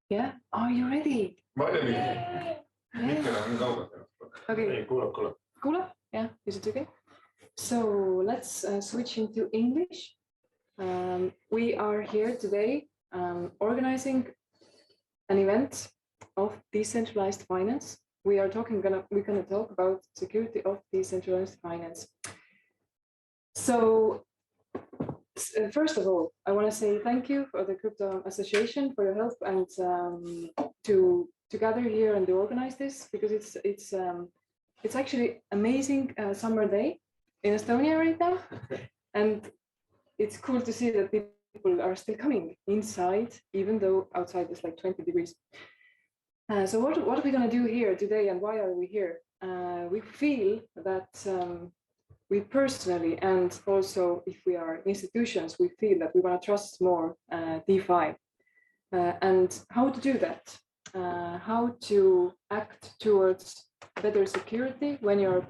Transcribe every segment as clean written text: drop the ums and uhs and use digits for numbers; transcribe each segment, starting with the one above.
Yeah, are you ready? Okay. Cool. Yeah, is it okay? So let's switch into English. We are here today organizing an event of decentralized finance. We're gonna talk about security of decentralized finance. So first of all, I want to say thank you for the Crypto Association for your help and to gather here and to organize this, because it's actually amazing summer day in Estonia right now, and it's cool to see that people are still coming inside, even though outside is like 20 degrees. So what are we going to do here today, and why are we here? We feel that we personally, and also if we are institutions, we feel that we want to trust more DeFi. And how to do that, how to act towards better security when you're a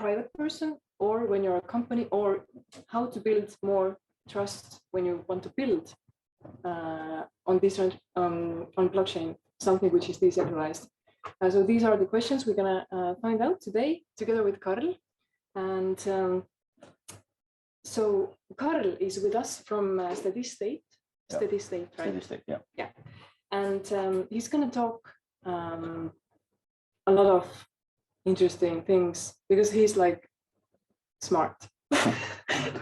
private person, or when you're a company, or how to build more trust when you want to build on blockchain, something which is decentralized. So these are the questions we're gonna find out today together with Karl. And so Karl is with us from Steady State, right? Steady State, yeah. Yeah, and he's going to talk a lot of interesting things because he's like smart.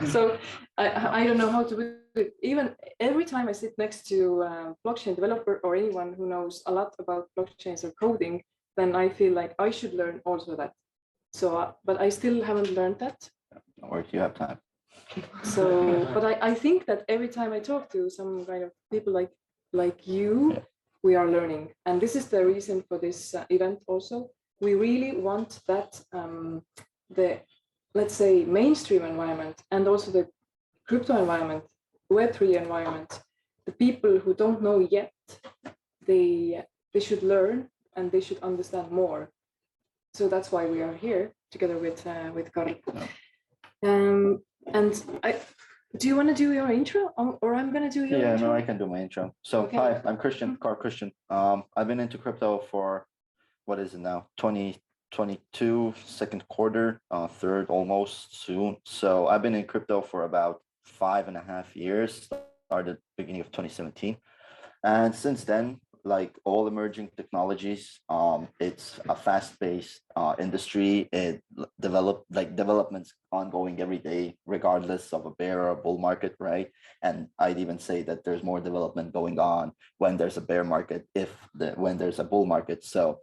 So I don't know how to do it. Even every time I sit next to a blockchain developer or anyone who knows a lot about blockchains or coding, then I feel like I should learn also that. So, but I still haven't learned that. Or do you have time? So, but I think that every time I talk to some kind of people like you, yeah, we are learning. And this is the reason for this event also. We really want that the, let's say, mainstream environment and also the crypto environment, Web3 environment, the people who don't know yet, they should learn and they should understand more. So that's why we are here together with Karl. And do you want to do your intro, or I'm going to do your intro? Yeah, no, I can do my intro. So okay. Hi, I'm Karl Kristjan. I've been into crypto for, what is it now, 2022, second quarter, third almost soon. So I've been in crypto for about 5.5 years, started beginning of 2017. And since then, like all emerging technologies, it's a fast-paced industry. It developments ongoing every day, regardless of a bear or a bull market, right? And I'd even say that there's more development going on when there's a bear market, when there's a bull market. So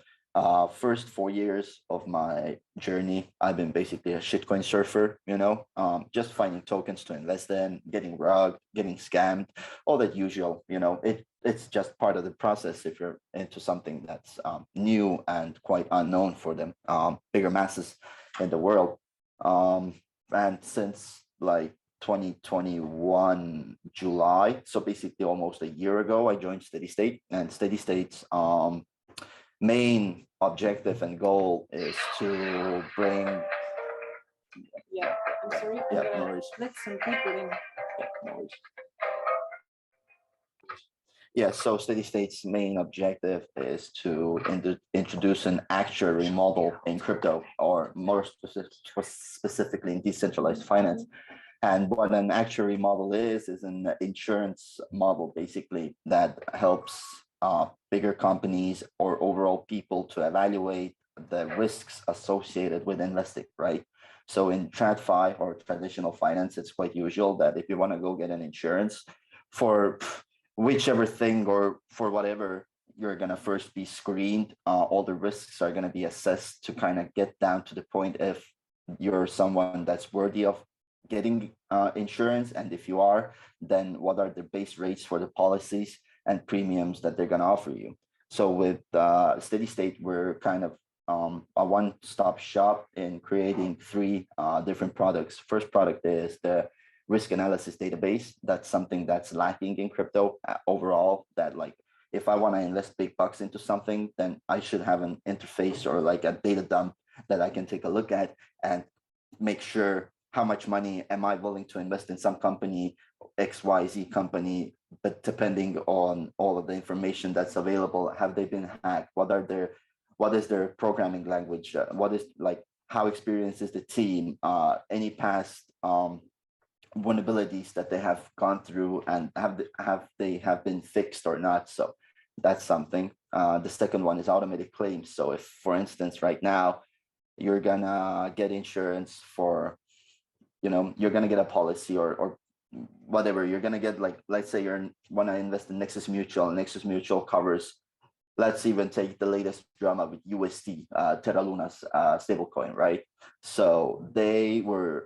first 4 years of my journey, I've been basically a shitcoin surfer, just finding tokens to invest in, getting rugged, getting scammed, all that usual, it's just part of the process if you're into something that's new and quite unknown for them bigger masses in the world. And since like 2021 July, so basically almost a year ago, I joined Steady State, and Steady State's main objective and goal is to bring. Yeah, I'm sorry. Yeah, no worries. Let some people in. Yeah, no worries. Yeah, so Steady State's main objective is to introduce an actuary model in crypto, or more specifically in decentralized finance. And what an actuary model is an insurance model, basically, that helps bigger companies or overall people to evaluate the risks associated with investing, right? So in TradFi or traditional finance, it's quite usual that if you want to go get an insurance for whichever thing or for whatever, you're going to first be screened. All the risks are going to be assessed to kind of get down to the point if you're someone that's worthy of getting insurance. And if you are, then what are the base rates for the policies and premiums that they're going to offer you. So with Steady State, we're kind of a one-stop shop in creating 3 different products. First product is the risk analysis database. That's something that's lacking in crypto overall, that like if I want to invest big bucks into something, then I should have an interface or like a data dump that I can take a look at and make sure how much money am I willing to invest in some company XYZ company, but depending on all of the information that's available, have they been hacked? What is their programming language? What is like, how experienced is the team? Any past vulnerabilities that they have gone through, and have been fixed or not? So that's something. The second one is automated claims. So if, for instance, right now you're gonna get insurance for, you're gonna get a policy or whatever, you're gonna get, like, let's say you want to invest in Nexus Mutual. Nexus Mutual covers, let's even take the latest drama with USD, Terra Luna's stablecoin, right? So they were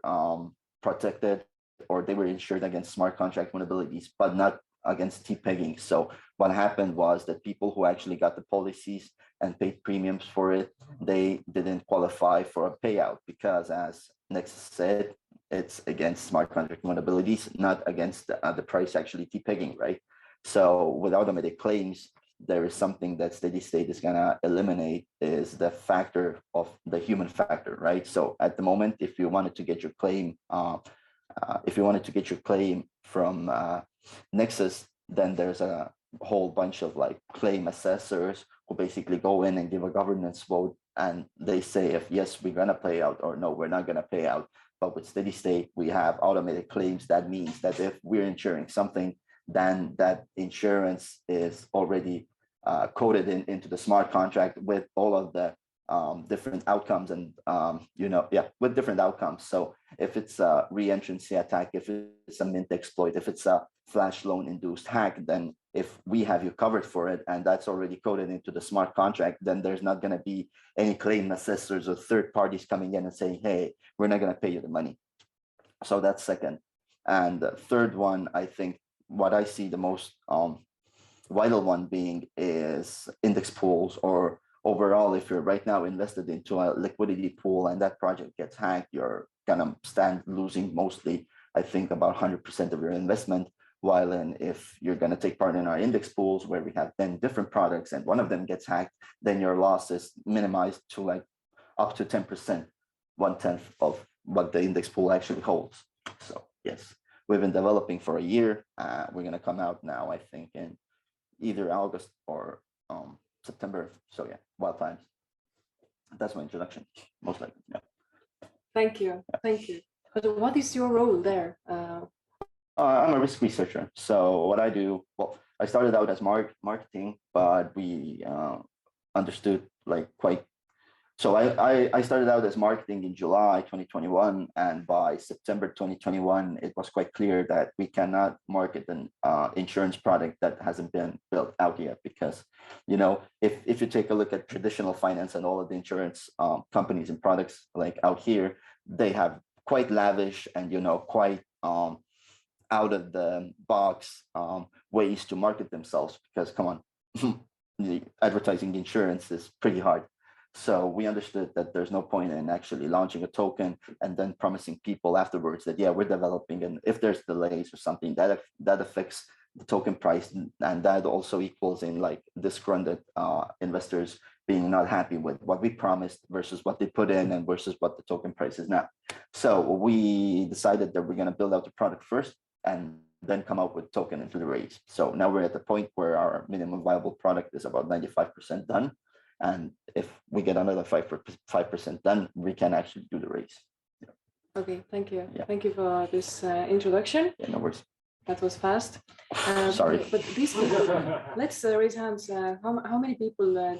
protected, or they were insured against smart contract vulnerabilities, but not against T-pegging. So what happened was that people who actually got the policies and paid premiums for it, they didn't qualify for a payout, because, as Nexus said, it's against smart contract vulnerabilities, not against the price actually T-pegging, right? So with automated claims, there is something that steady state is gonna eliminate, is the factor of the human factor, right? So at the moment, if you wanted to get your claim, from Nexus, then there's a whole bunch of like claim assessors who basically go in and give a governance vote, and they say if yes, we're gonna pay out, or no, we're not gonna pay out. But with steady state, we have automated claims. That means that if we're insuring something, then that insurance is already coded into the smart contract with all of the different outcomes, and with different outcomes. So if it's a re-entrancy attack, if it's a mint exploit, if it's a flash loan induced hack, then if we have you covered for it, and that's already coded into the smart contract, then there's not going to be any claim assessors or third parties coming in and saying, hey, we're not going to pay you the money. So that's second. And the third one, I think what I see the most vital one being is index pools, or overall, if you're right now invested into a liquidity pool and that project gets hacked, you're gonna stand losing mostly, I think, about 100% of your investment. While if you're gonna take part in our index pools where we have 10 different products and one of them gets hacked, then your loss is minimized to like up to 10%, 1/10 of what the index pool actually holds. So yes, we've been developing for a year. We're gonna come out now, I think, in either August or September. So yeah, wild times. That's my introduction, most likely. Yeah. Thank you. Thank you. But what is your role there? I'm a risk researcher. So what I do, well, I started out as marketing, but we understood like quite. So I started out as marketing in July 2021, and by September 2021, it was quite clear that we cannot market an insurance product that hasn't been built out yet. Because, if you take a look at traditional finance and all of the insurance companies and products like out here, they have quite lavish and quite out of the box ways to market themselves. Because come on, the advertising insurance is pretty hard. So we understood that there's no point in actually launching a token and then promising people afterwards that, yeah, we're developing, and if there's delays or something that affects the token price, and that also equals in like disgruntled investors being not happy with what we promised versus what they put in and versus what the token price is now. So we decided that we're going to build out the product first and then come out with token into the raise. So now we're at the point where our minimum viable product is about 95% done. And if we get another 5% done, we can actually do the raise. Yeah. Okay, thank you. Yeah. Thank you for this introduction. Yeah, no worries. That was fast. Sorry. But this, let's raise hands. How many people?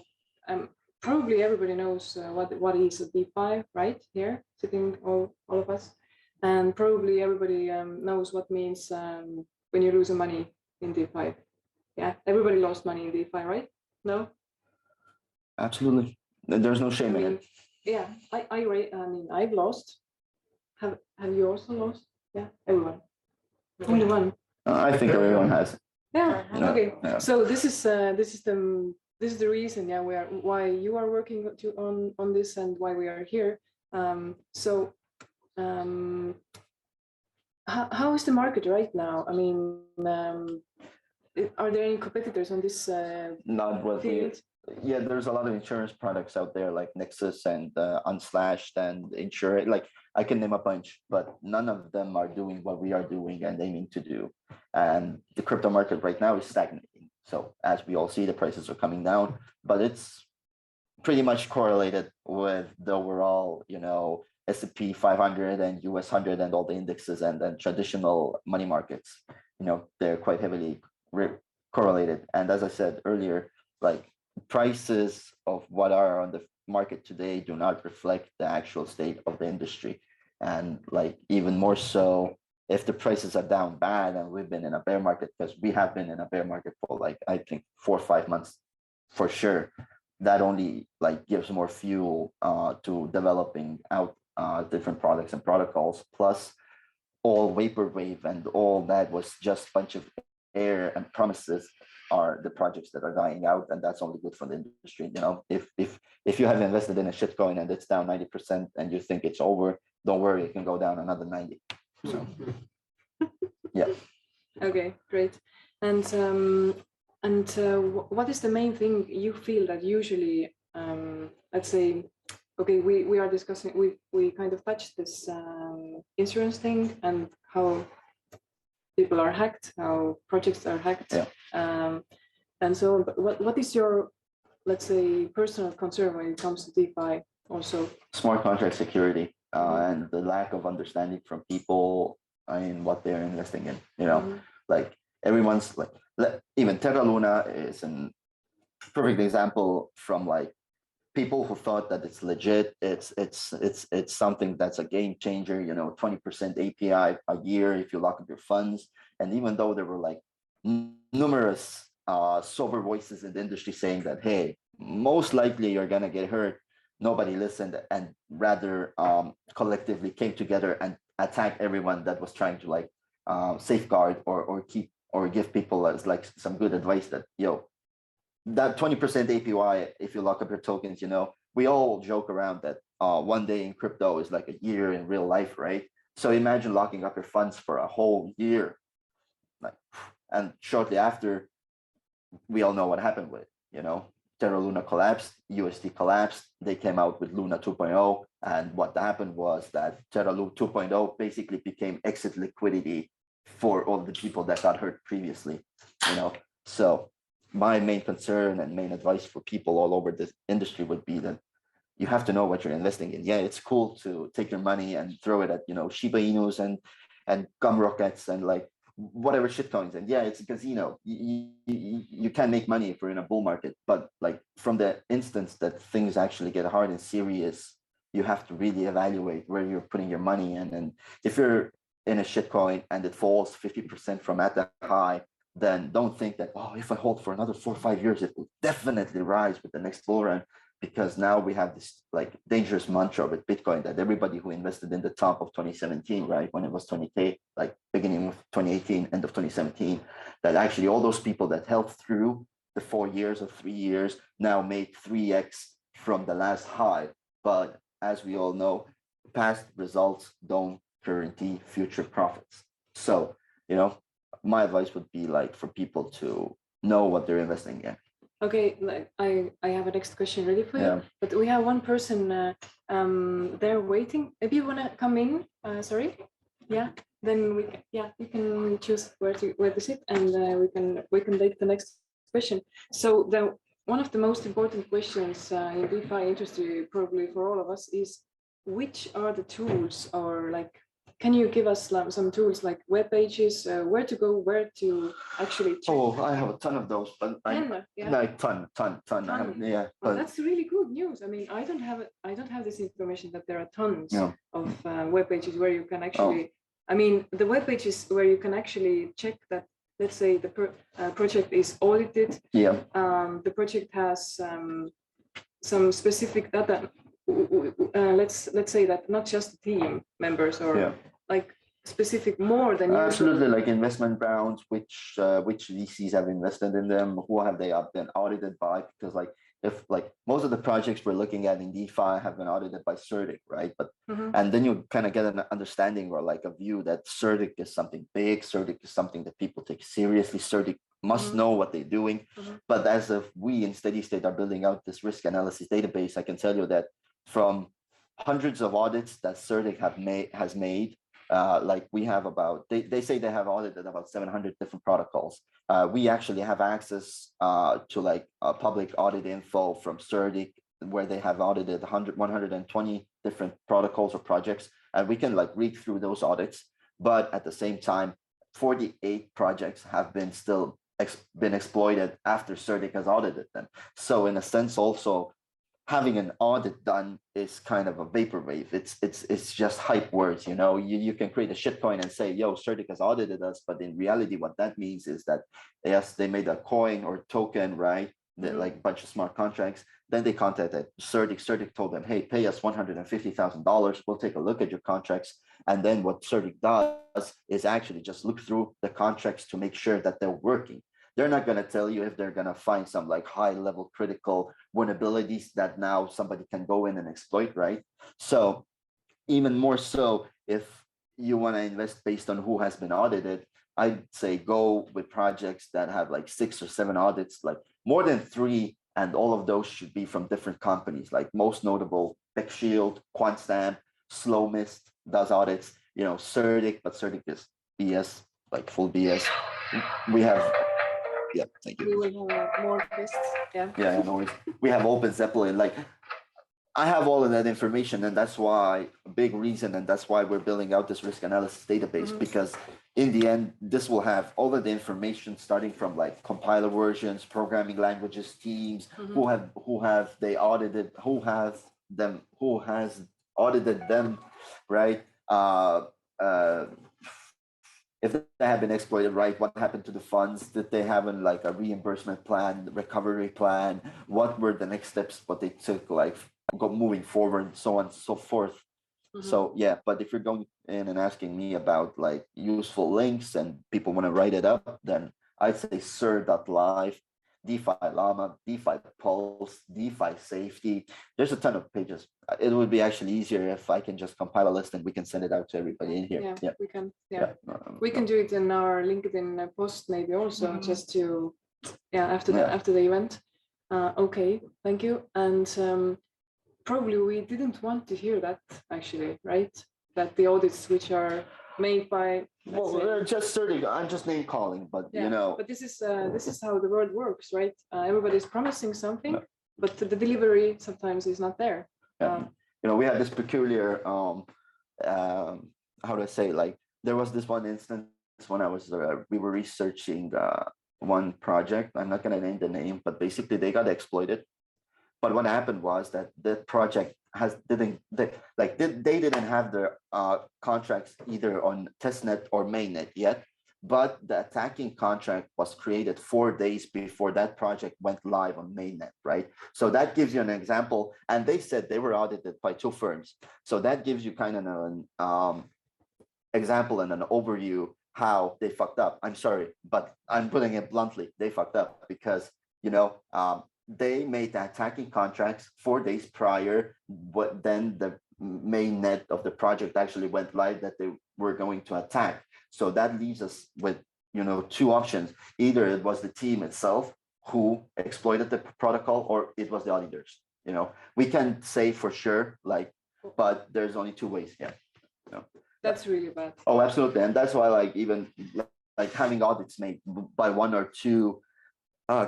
Probably everybody knows what is a DeFi, right? Here, sitting all of us, and probably everybody knows what means when you lose money in DeFi. Yeah, everybody lost money in DeFi, right? No. Absolutely. There's no shame in it. Yeah, I've lost. Have you also lost? Yeah, everyone. Only one. I think everyone has. Yeah. Okay. Yeah. So this is the reason, yeah, why you are working on this and why we are here. How is the market right now? I mean, are there any competitors on this not what field? yeah, there's a lot of insurance products out there like Nexus and Unslashed and Insure. Like I can name a bunch, but none of them are doing what we are doing and aiming to do. And the crypto market right now is stagnating. So as we all see, the prices are coming down, but it's pretty much correlated with the overall, S&P 500 and US 100 and all the indexes and then traditional money markets. They're quite heavily correlated. And as I said earlier, like prices of what are on the market today do not reflect the actual state of the industry. And like even more so, if the prices are down bad and we've been in a bear market, because we have been in a bear market for like, I think 4 or 5 months for sure, that only like gives more fuel to developing out different products and protocols. Plus all vaporwave and all that was just a bunch of air and promises are the projects that are dying out, and that's only good for the industry. If you have invested in a shitcoin and it's down 90% and you think it's over, don't worry, it can go down another 90. So yeah. Okay, great. And what is the main thing you feel that usually, let's say, okay, we are discussing, we kind of touched this insurance thing and how people are hacked, how projects are hacked, and so on. But what is your, let's say, personal concern when it comes to DeFi also? Smart contract security and the lack of understanding from people in what they're investing in. Like everyone's like, even Terra Luna is a perfect example from like people who thought that it's legit, it's something that's a game changer, 20% API a year if you lock up your funds. And even though there were like numerous sober voices in the industry saying that, hey, most likely you're gonna get hurt, nobody listened and rather collectively came together and attacked everyone that was trying to like safeguard or keep or give people as like some good advice that, that 20% APY, if you lock up your tokens, we all joke around that one day in crypto is like a year in real life, right? So imagine locking up your funds for a whole year. And shortly after, we all know what happened with it, Terra Luna collapsed, USD collapsed, they came out with Luna 2.0. And what happened was that Terra Luna 2.0 basically became exit liquidity for all the people that got hurt previously, So my main concern and main advice for people all over this industry would be that you have to know what you're investing in. Yeah, it's cool to take your money and throw it at, Shiba Inus and gum rockets and like whatever shit coins. And yeah, it's a casino. You can make money if we're in a bull market, but like from the instance that things actually get hard and serious, you have to really evaluate where you're putting your money in. And if you're in a shit coin and it falls 50% from at the high, then don't think that, oh, if I hold for another 4 or 5 years, it will definitely rise with the next bull run. Because now we have this like dangerous mantra with Bitcoin that everybody who invested in the top of 2017, right, when it was 20K, like beginning of 2018, end of 2017, that actually all those people that held through the 4 years or 3 years now made 3x from the last high. But as we all know, past results don't guarantee future profits. So, my advice would be like for people to know what they're investing in. Okay, like I have a next question ready for you, but we have one person there waiting. Maybe you wanna come in? Sorry, yeah. Then you can choose where to sit, and we can take the next question. So one of the most important questions in DeFi industry, probably for all of us, is which are the tools, or like, can you give us some tools like web pages, where to go, where to actually check? Oh, I have a ton of those, but ton. Well, that's really good news. I mean, I don't have this information that there are tons of web pages where you can actually. I mean, the web pages where you can actually check that. Let's say the project is audited. Yeah. The project has some specific data. Let's say that not just team members or like specific more than absolutely usual. Like investment rounds, which VCs have invested in them, who have they been audited by? Because like if like most of the projects we're looking at in DeFi have been audited by CertiK, right? But and then you kind of get an understanding or like a view that CertiK is something big, CertiK is something that people take seriously. CertiK must know what they're doing. But as of we in steady state are building out this risk analysis database, I can tell you that from hundreds of audits that CERDIC has made, like we have about, they say they have audited about 700 different protocols. We actually have access to like public audit info from CERDIC, where they have audited 120 different protocols or projects, and we can like read through those audits. But at the same time, 48 projects have been still been exploited after CERDIC has audited them. So in a sense, also having an audit done is kind of a vaporwave. It's just hype words, you know. You can create a shitcoin and say, yo, CERDIC has audited us, but in reality, what that means is that yes, they made a coin or token, right? Like a bunch of smart contracts. Then they contacted CERDIC. CERDIC told them, hey, pay us $150,000. We'll take a look at your contracts. And then what CERDIC does is actually just look through the contracts to make sure that they're working. They're not going to tell you if they're going to find some like high level critical vulnerabilities that now somebody can go in and exploit, right? So even more so, if you want to invest based on who has been audited, I'd say go with projects that have like 6 or 7 audits, like more than 3, and all of those should be from different companies, like most notable BeckShield, QuantStamp, Slow Mist does audits, you know, CERDIC, but CERDIC is BS, like full BS. We have, yeah, thank you. We will have more tests, yeah. Yeah, no worries. We have Open Zeppelin, like I have all of that information, and that's why a big reason, and that's why we're building out this risk analysis database, because in the end, this will have all of the information starting from like compiler versions, programming languages, teams, who has audited them, right? If they have been exploited, right? What happened to the funds? Did they have like a reimbursement plan, recovery plan? What were the next steps? What they took, like moving forward, so on and so forth. So yeah, but if you're going in and asking me about like useful links and people want to write it up, then I'd say CER.live, DeFi Llama, DeFi Pulse, DeFi Safety. There's a ton of pages. It would be actually easier if I can just compile a list and we can send it out to everybody in here. Yeah. We can. Yeah, we can do it in our LinkedIn post maybe also, just to after the event. Okay, thank you. And probably we didn't want to hear that actually, right? That the audits which are made by, well, they're just certain. I'm just name calling, but you know. But this is how the world works, right? Everybody's promising something, but the delivery sometimes is not there. You know, we had this peculiar how do I say, like there was this one instance when I was we were researching one project. I'm not going to name the name, but basically they got exploited. But what happened was that the project they didn't have their contracts either on testnet or mainnet yet, but the attacking contract was created 4 days before that project went live on mainnet, right? So that gives you an example. And they said they were audited by 2 firms. So that gives you kind of an example and an overview how they fucked up. I'm sorry, but I'm putting it bluntly. They fucked up because, you know, they made the attacking contracts 4 days prior, but then the main net of the project actually went live that they were going to attack. So that leaves us with, you know, 2 options. Either it was the team itself who exploited the protocol, or it was the auditors. You know, we can say for sure, like, but there's only 2 ways. Yeah. You know. That's really bad. Oh, absolutely. And that's why, like, even like having audits made by 1 or 2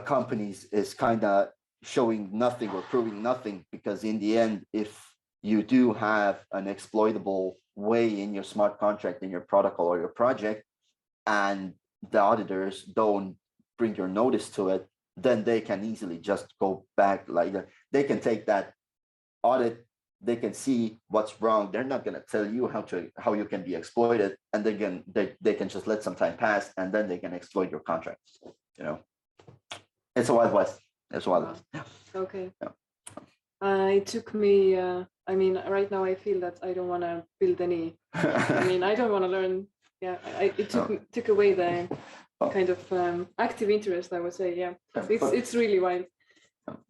companies is kind of showing nothing or proving nothing, because in the end, if you do have an exploitable way in your smart contract, in your protocol or your project, and the auditors don't bring your notice to it, then they can easily just go back. Like they can take that audit, they can see what's wrong. They're not going to tell you how you can be exploited, and they can just let some time pass, and then they can exploit your contracts. You know, it's a Wild West. It's a Wild West. Okay. Yeah. It took me. I mean, right now I feel that I don't want to build any. I mean, I don't want to learn. Yeah, it took away the kind of active interest, I would say. Yeah, it's really wild.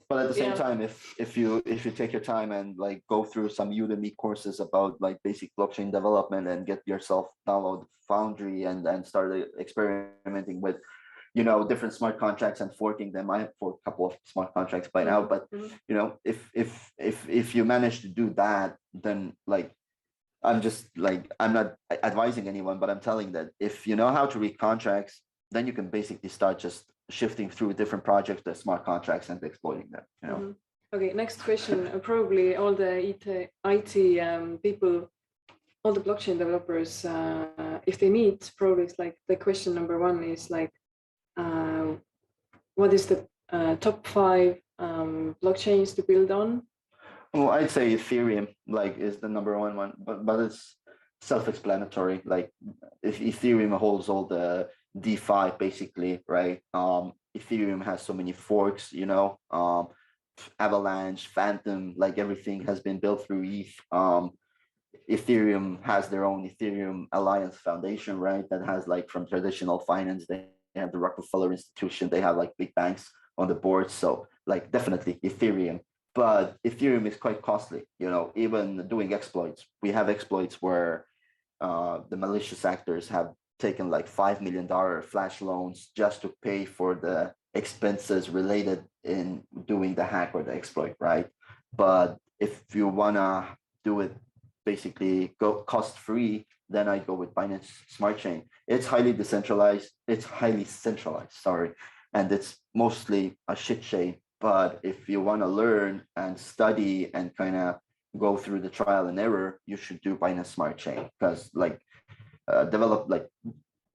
But at the same time, if you take your time and like go through some Udemy courses about like basic blockchain development and get yourself download Foundry and start experimenting with you know, different smart contracts and forking them. I have forked a couple of smart contracts by now, but you know, if you manage to do that, then like I'm just like, I'm not advising anyone, but I'm telling that if you know how to read contracts, then you can basically start just shifting through different projects, the smart contracts, and exploiting them, you know. Okay, next question. Probably all the IT people, all the blockchain developers, if they meet, probably it's like the question number one is like, what is the top 5 blockchains to build on? Well, I'd say Ethereum like is the number one, but it's self-explanatory. Like if Ethereum holds all the DeFi basically, right? Ethereum has so many forks, you know, Avalanche, Phantom, like everything has been built through ETH. Ethereum has their own Ethereum Alliance Foundation, right? That has like from traditional finance, they have the Rockefeller Institution, they have like big banks on the board. So like definitely Ethereum, but Ethereum is quite costly, you know, even doing exploits. We have exploits where the malicious actors have taken like $5 million flash loans just to pay for the expenses related in doing the hack or the exploit, right? But if you wanna do it basically go cost free, then I go with Binance Smart Chain. It's highly decentralized, it's highly centralized, sorry, and it's mostly a shit chain. But if you want to learn and study and kind of go through the trial and error, you should do Binance Smart Chain because like develop like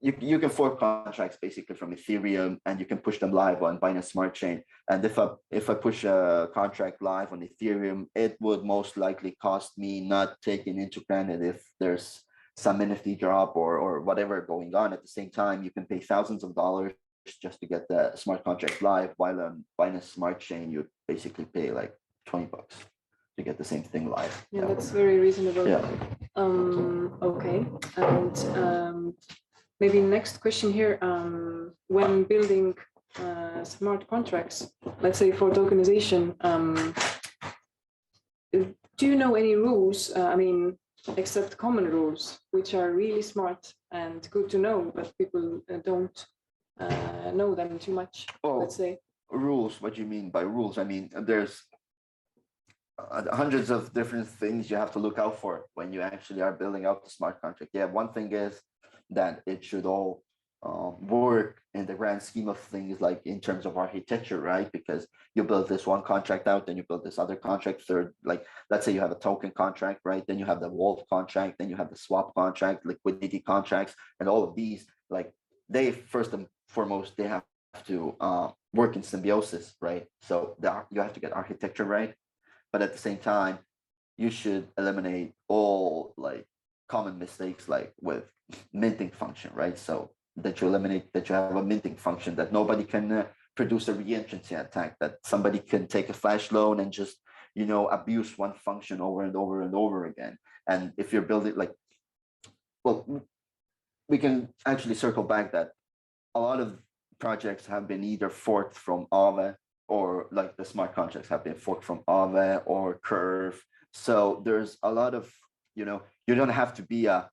you can fork contracts basically from Ethereum and you can push them live on Binance Smart Chain. And if I push a contract live on Ethereum, it would most likely cost me, not taking into granted if there's some NFT drop or whatever going on. At the same time, you can pay thousands of dollars just to get the smart contract live, while on Binance Smart Chain, you basically pay like $20 to get the same thing live. Yeah, that's very reasonable. Yeah. Okay, and maybe next question here. When building smart contracts, let's say for tokenization, do you know any rules? I mean, except common rules, which are really smart and good to know, but people don't know them too much, let's say. Rules, what do you mean by rules? I mean, there's hundreds of different things you have to look out for when you actually are building out the smart contract. Yeah, one thing is that it should all work in the grand scheme of things, like in terms of architecture, right? Because you build this one contract out, then you build this other contract, third, like let's say you have a token contract, right? Then you have the vault contract, then you have the swap contract, liquidity contracts, and all of these, like they first and foremost, they have to work in symbiosis, right? So you have to get architecture right, but at the same time, you should eliminate all like common mistakes, like with minting function, right? So that you eliminate that you have a minting function, that nobody can produce a reentrancy attack, that somebody can take a flash loan and just, you know, abuse one function over and over and over again. And if you're building like, well, we can actually circle back that a lot of projects have been either forked from Aave, or like the smart contracts have been forked from Aave or Curve. So there's a lot of, you know, you don't have to be a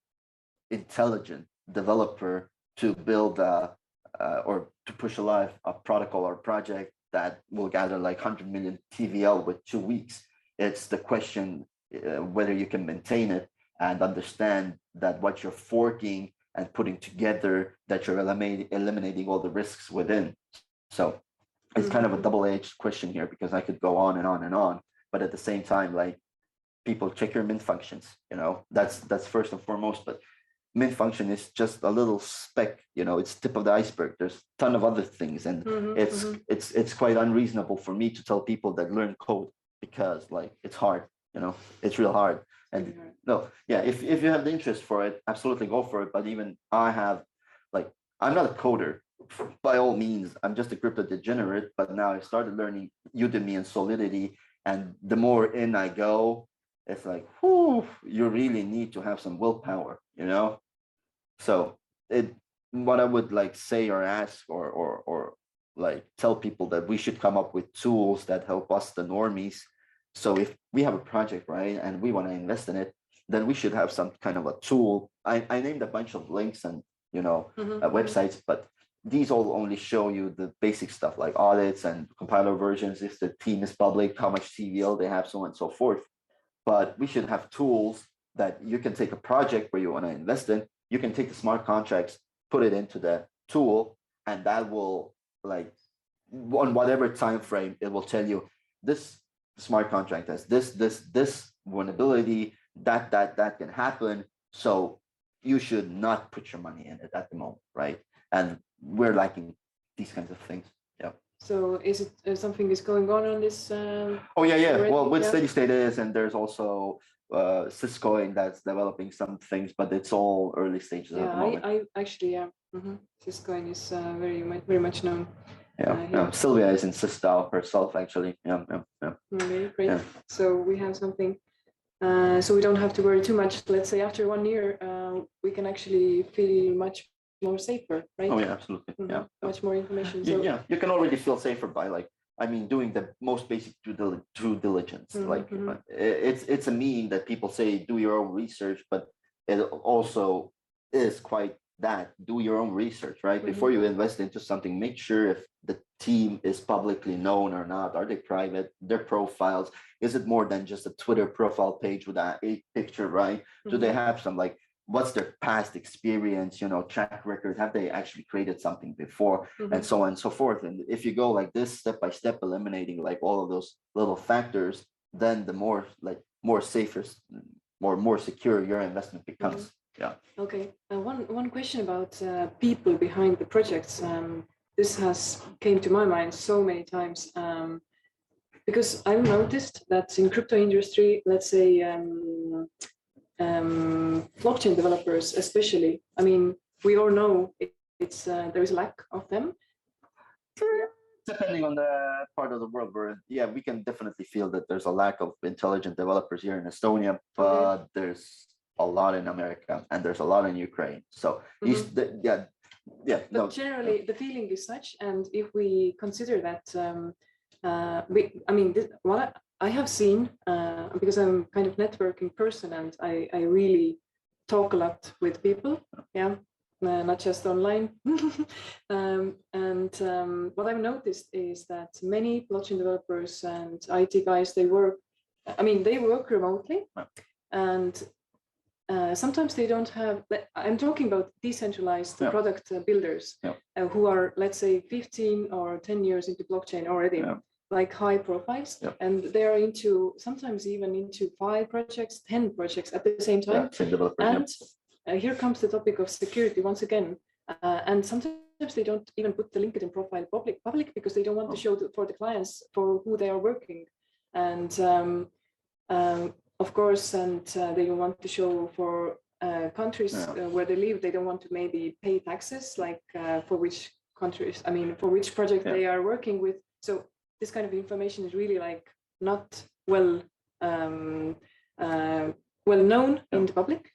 intelligent developer to build or to push alive a protocol or project that will gather like 100 million TVL with 2 weeks. It's the question whether you can maintain it and understand that what you're forking and putting together, that you're eliminating all the risks within. So it's kind of a double-edged question here, because I could go on and on and on, but at the same time, like, people check your mint functions, you know, that's first and foremost. But mint function is just a little speck, you know, it's tip of the iceberg. There's a ton of other things, and it's quite unreasonable for me to tell people that learn code, because like it's hard, you know, it's real hard. And no, yeah, if you have the interest for it, absolutely go for it. But even I have, like, I'm not a coder by all means, I'm just a crypto degenerate, but now I started learning Udemy and Solidity, and the more in I go, it's like, whew, you really need to have some willpower, you know? So what I would like say or ask or like tell people, that we should come up with tools that help us, the normies. So if we have a project, right, and we want to invest in it, then we should have some kind of a tool. I named a bunch of links and, you know, websites, but these all only show you the basic stuff like audits and compiler versions, if the team is public, how much TVL they have, so on and so forth. But we should have tools that you can take a project where you want to invest in, you can take the smart contracts, put it into the tool, and that will, like, on whatever time frame, it will tell you this smart contract has this vulnerability, that can happen. So you should not put your money in it at the moment, right? And we're lacking these kinds of things. Yeah. So is it something is going on this? Oh yeah. already? Well, with Yeah. steady state is, and there's also Cisco that's developing some things, but it's all early stages at the moment. I actually, yeah. Cisco is very much known. Yeah. Sylvia is in Cisco herself, actually. Yeah. Okay, great. Yeah. So we have something. So we don't have to worry too much. Let's say after 1 year, we can actually feel much more safer, right? Oh yeah, absolutely. Yeah. Much more information. So Yeah, you can already feel safer by, like, I mean, doing the most basic due diligence. Like, it's a meme that people say do your own research, but it also is quite that, do your own research, right? Before you invest into something, make sure if the team is publicly known or not. Are they private? Their profiles, is it more than just a Twitter profile page with a picture, right? Do they have some, like, what's their past experience, track record? Have they actually created something before, and so on and so forth? And if you go like this, step by step, eliminating like all of those little factors, then the more safer, more secure your investment becomes. Yeah. Okay. One question about people behind the projects. This has came to my mind so many times, because I've noticed that in crypto industry, let's say, blockchain developers, especially. I mean, we all know it's there is a lack of them. Depending on the part of the world we're in, yeah, we can definitely feel that there's a lack of intelligent developers here in Estonia, but there's a lot in America and there's a lot in Ukraine. So But generally, the feeling is such, and if we consider that, what I have seen, because I'm kind of networking person and I really talk a lot with people, not just online. What I've noticed is that many blockchain developers and IT guys, they work remotely, and sometimes they don't have, I'm talking about decentralized product builders who are, let's say, 15 or 10 years into blockchain already. Like high profiles, and they're sometimes even into 5 projects, 10 projects at the same time. Here comes the topic of security once again. And sometimes they don't even put the LinkedIn profile public because they don't want to show for the clients for who they are working. And of course, they don't want to show for countries where they live. They don't want to maybe pay taxes, like for which countries, for which project they are working with. So this kind of information is really like not well known in the public.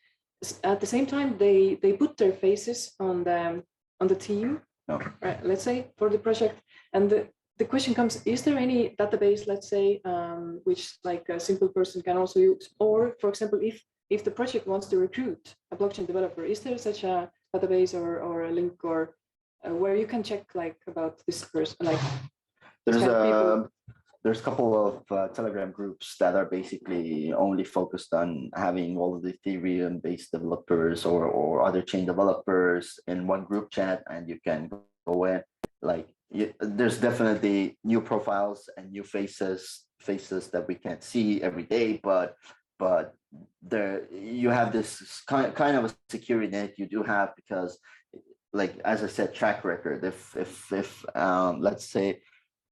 At the same time, they put their faces on the team, right, let's say, for the project. And the question comes: is there any database, let's say, which like a simple person can also use? Or, for example, if the project wants to recruit a blockchain developer, is there such a database or a link or where you can check like about this person, like? There's a couple of Telegram groups that are basically only focused on having all of the Ethereum-based developers or other chain developers in one group chat, and you can go in. Like, there's definitely new profiles and new faces that we can't see every day, but there you have this kind of a security net you do have, because, like, as I said, track record. If let's say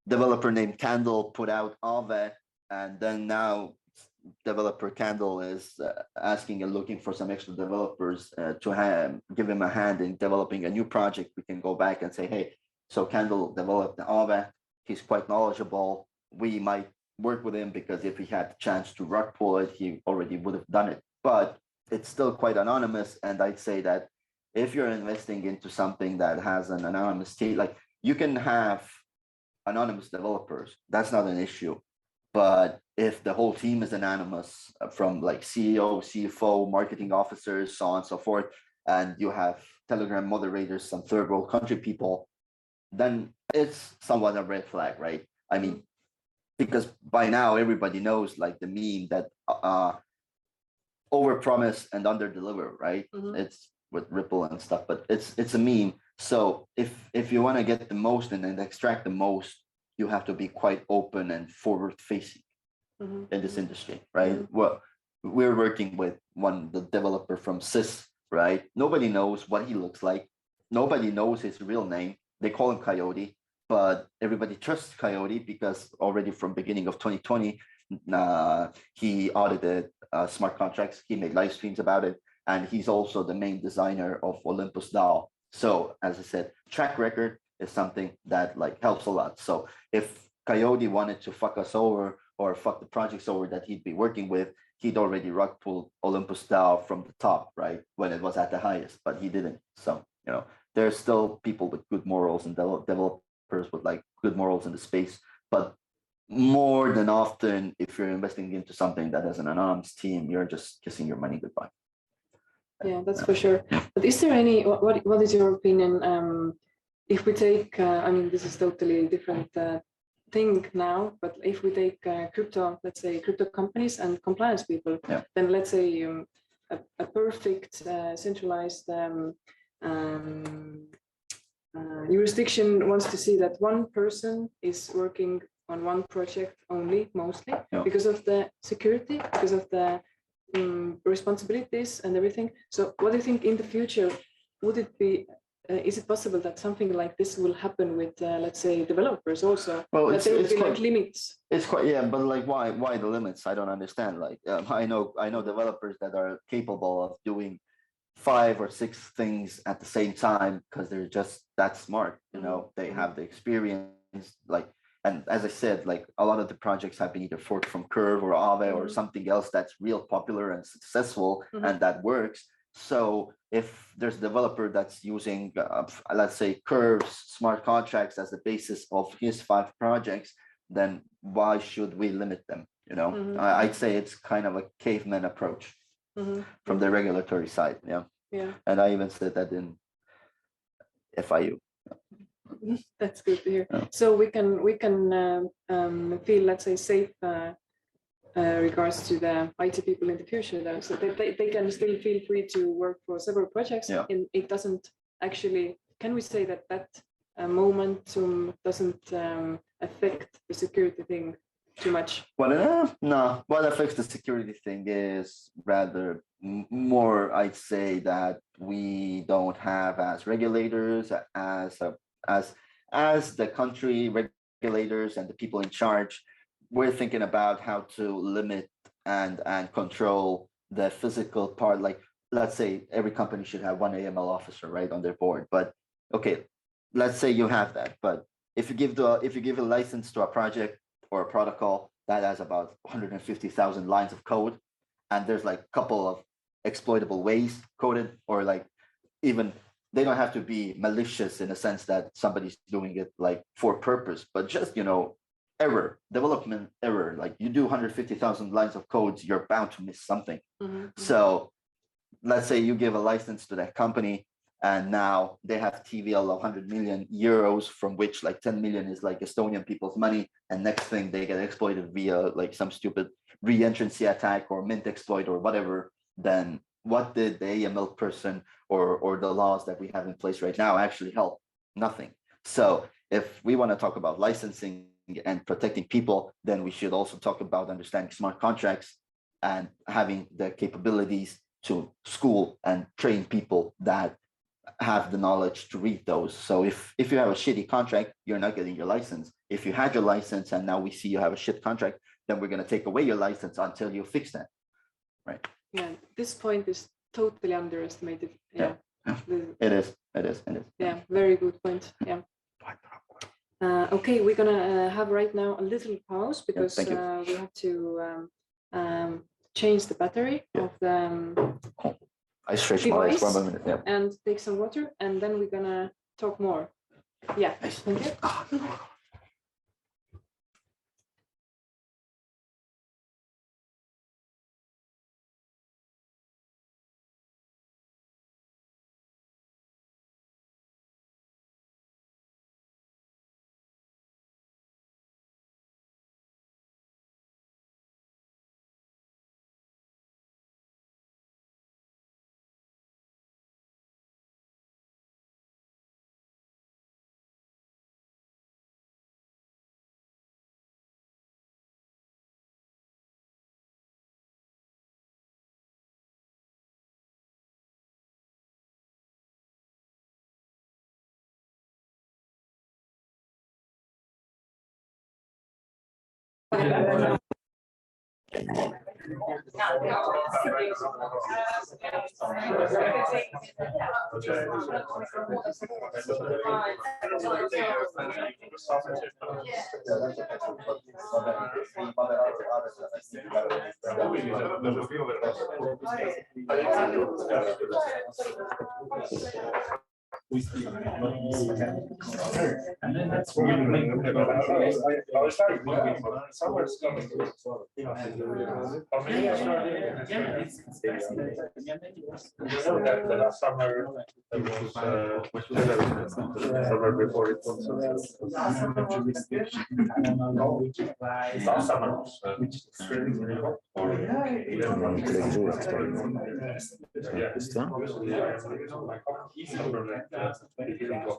developer named Candle put out all that, and then now developer Candle is asking and looking for some extra developers to give him a hand in developing a new project, we can go back and say, hey, so Candle developed all that. He's quite knowledgeable. We might work with him because if he had the chance to rug pull it, he already would have done it. But it's still quite anonymous. And I'd say that if you're investing into something that has an anonymous team, like, you can have anonymous developers, that's not an issue. But if the whole team is anonymous, from like CEO, CFO, marketing officers, so on and so forth, and you have Telegram moderators, some third world country people, then it's somewhat a red flag, right? I mean, because by now everybody knows like the meme that over promise and under deliver, right? It's with Ripple and stuff, but it's a meme. So if you want to get the most and then extract the most, you have to be quite open and forward facing in this industry, right? Well, we're working with the developer from SIS, right? Nobody knows what he looks like. Nobody knows his real name. They call him Coyote, but everybody trusts Coyote because already from beginning of 2020, he audited smart contracts. He made live streams about it, and he's also the main designer of Olympus DAO. So as I said, track record is something that like helps a lot. So if Coyote wanted to fuck us over or fuck the projects over that he'd be working with, he'd already rug pulled Olympus DAO from the top, right? When it was at the highest, but he didn't. So, you know, there's still people with good morals and developers with like good morals in the space. But more than often, if you're investing into something that has an anonymous team, you're just kissing your money goodbye. Yeah, that's for sure. But is there any, what is your opinion? If we take, I mean, this is totally different thing now, but if we take crypto, let's say crypto companies and compliance people, then let's say a perfect centralized jurisdiction wants to see that one person is working on one project only, mostly because of the security, because of the responsibilities and everything. So what do you think in the future, would it be, is it possible that something like this will happen with, let's say, developers also? Well, that there will be quite, like limits. It's quite, yeah, but like why the limits? I don't understand. Like I know developers that are capable of doing 5 or 6 things at the same time because they're just that smart. You know, they have the experience. Like, and as I said, like a lot of the projects have been either forked from Curve or Aave or something else that's real popular and successful and that works. So if there's a developer that's using, let's say, Curve's smart contracts as the basis of his 5 projects, then why should we limit them? You know, I'd say it's kind of a caveman approach from the regulatory side. Yeah. And I even said that in FIU. That's good to hear. So we can feel, let's say, safe regards to the IT people in the future, though, so they can still feel free to work for several projects. And it doesn't actually, can we say that momentum doesn't affect the security thing too much? Well, no. What affects the security thing is rather more, I'd say, that we don't have as regulators, as the country regulators and the people in charge, we're thinking about how to limit and control the physical part. Like, let's say every company should have one AML officer, right, on their board. But okay, let's say you have that. But if you give a license to a project or a protocol that has about 150,000 lines of code, and there's like a couple of exploitable ways coded, or like even they don't have to be malicious in a sense that somebody's doing it like for purpose, but just, you know, development error. Like you do 150,000 lines of codes, you're bound to miss something. So let's say you give a license to that company, and now they have TVL of 100 million euros, from which like 10 million is like Estonian people's money. And next thing they get exploited via like some stupid re-entrancy attack or mint exploit or whatever. Then what did the AML person or the laws that we have in place right now actually help? Nothing. So if we want to talk about licensing and protecting people, then we should also talk about understanding smart contracts and having the capabilities to school and train people that have the knowledge to read those. So if you have a shitty contract, you're not getting your license. If you had your license and now we see you have a shit contract, then we're going to take away your license until you fix that. Right. Yeah, this point is totally underestimated. Yeah. It is. Yeah, very good point. Yeah. Okay, we're gonna have right now a little pause because we have to change the battery of the I stretched my legs for a minute. And take some water, and then we're gonna talk more. Yeah. Thank you. And then that's where summer's coming. Yeah, it's fascinating. The last summer there was summer before it was last summer was beginning of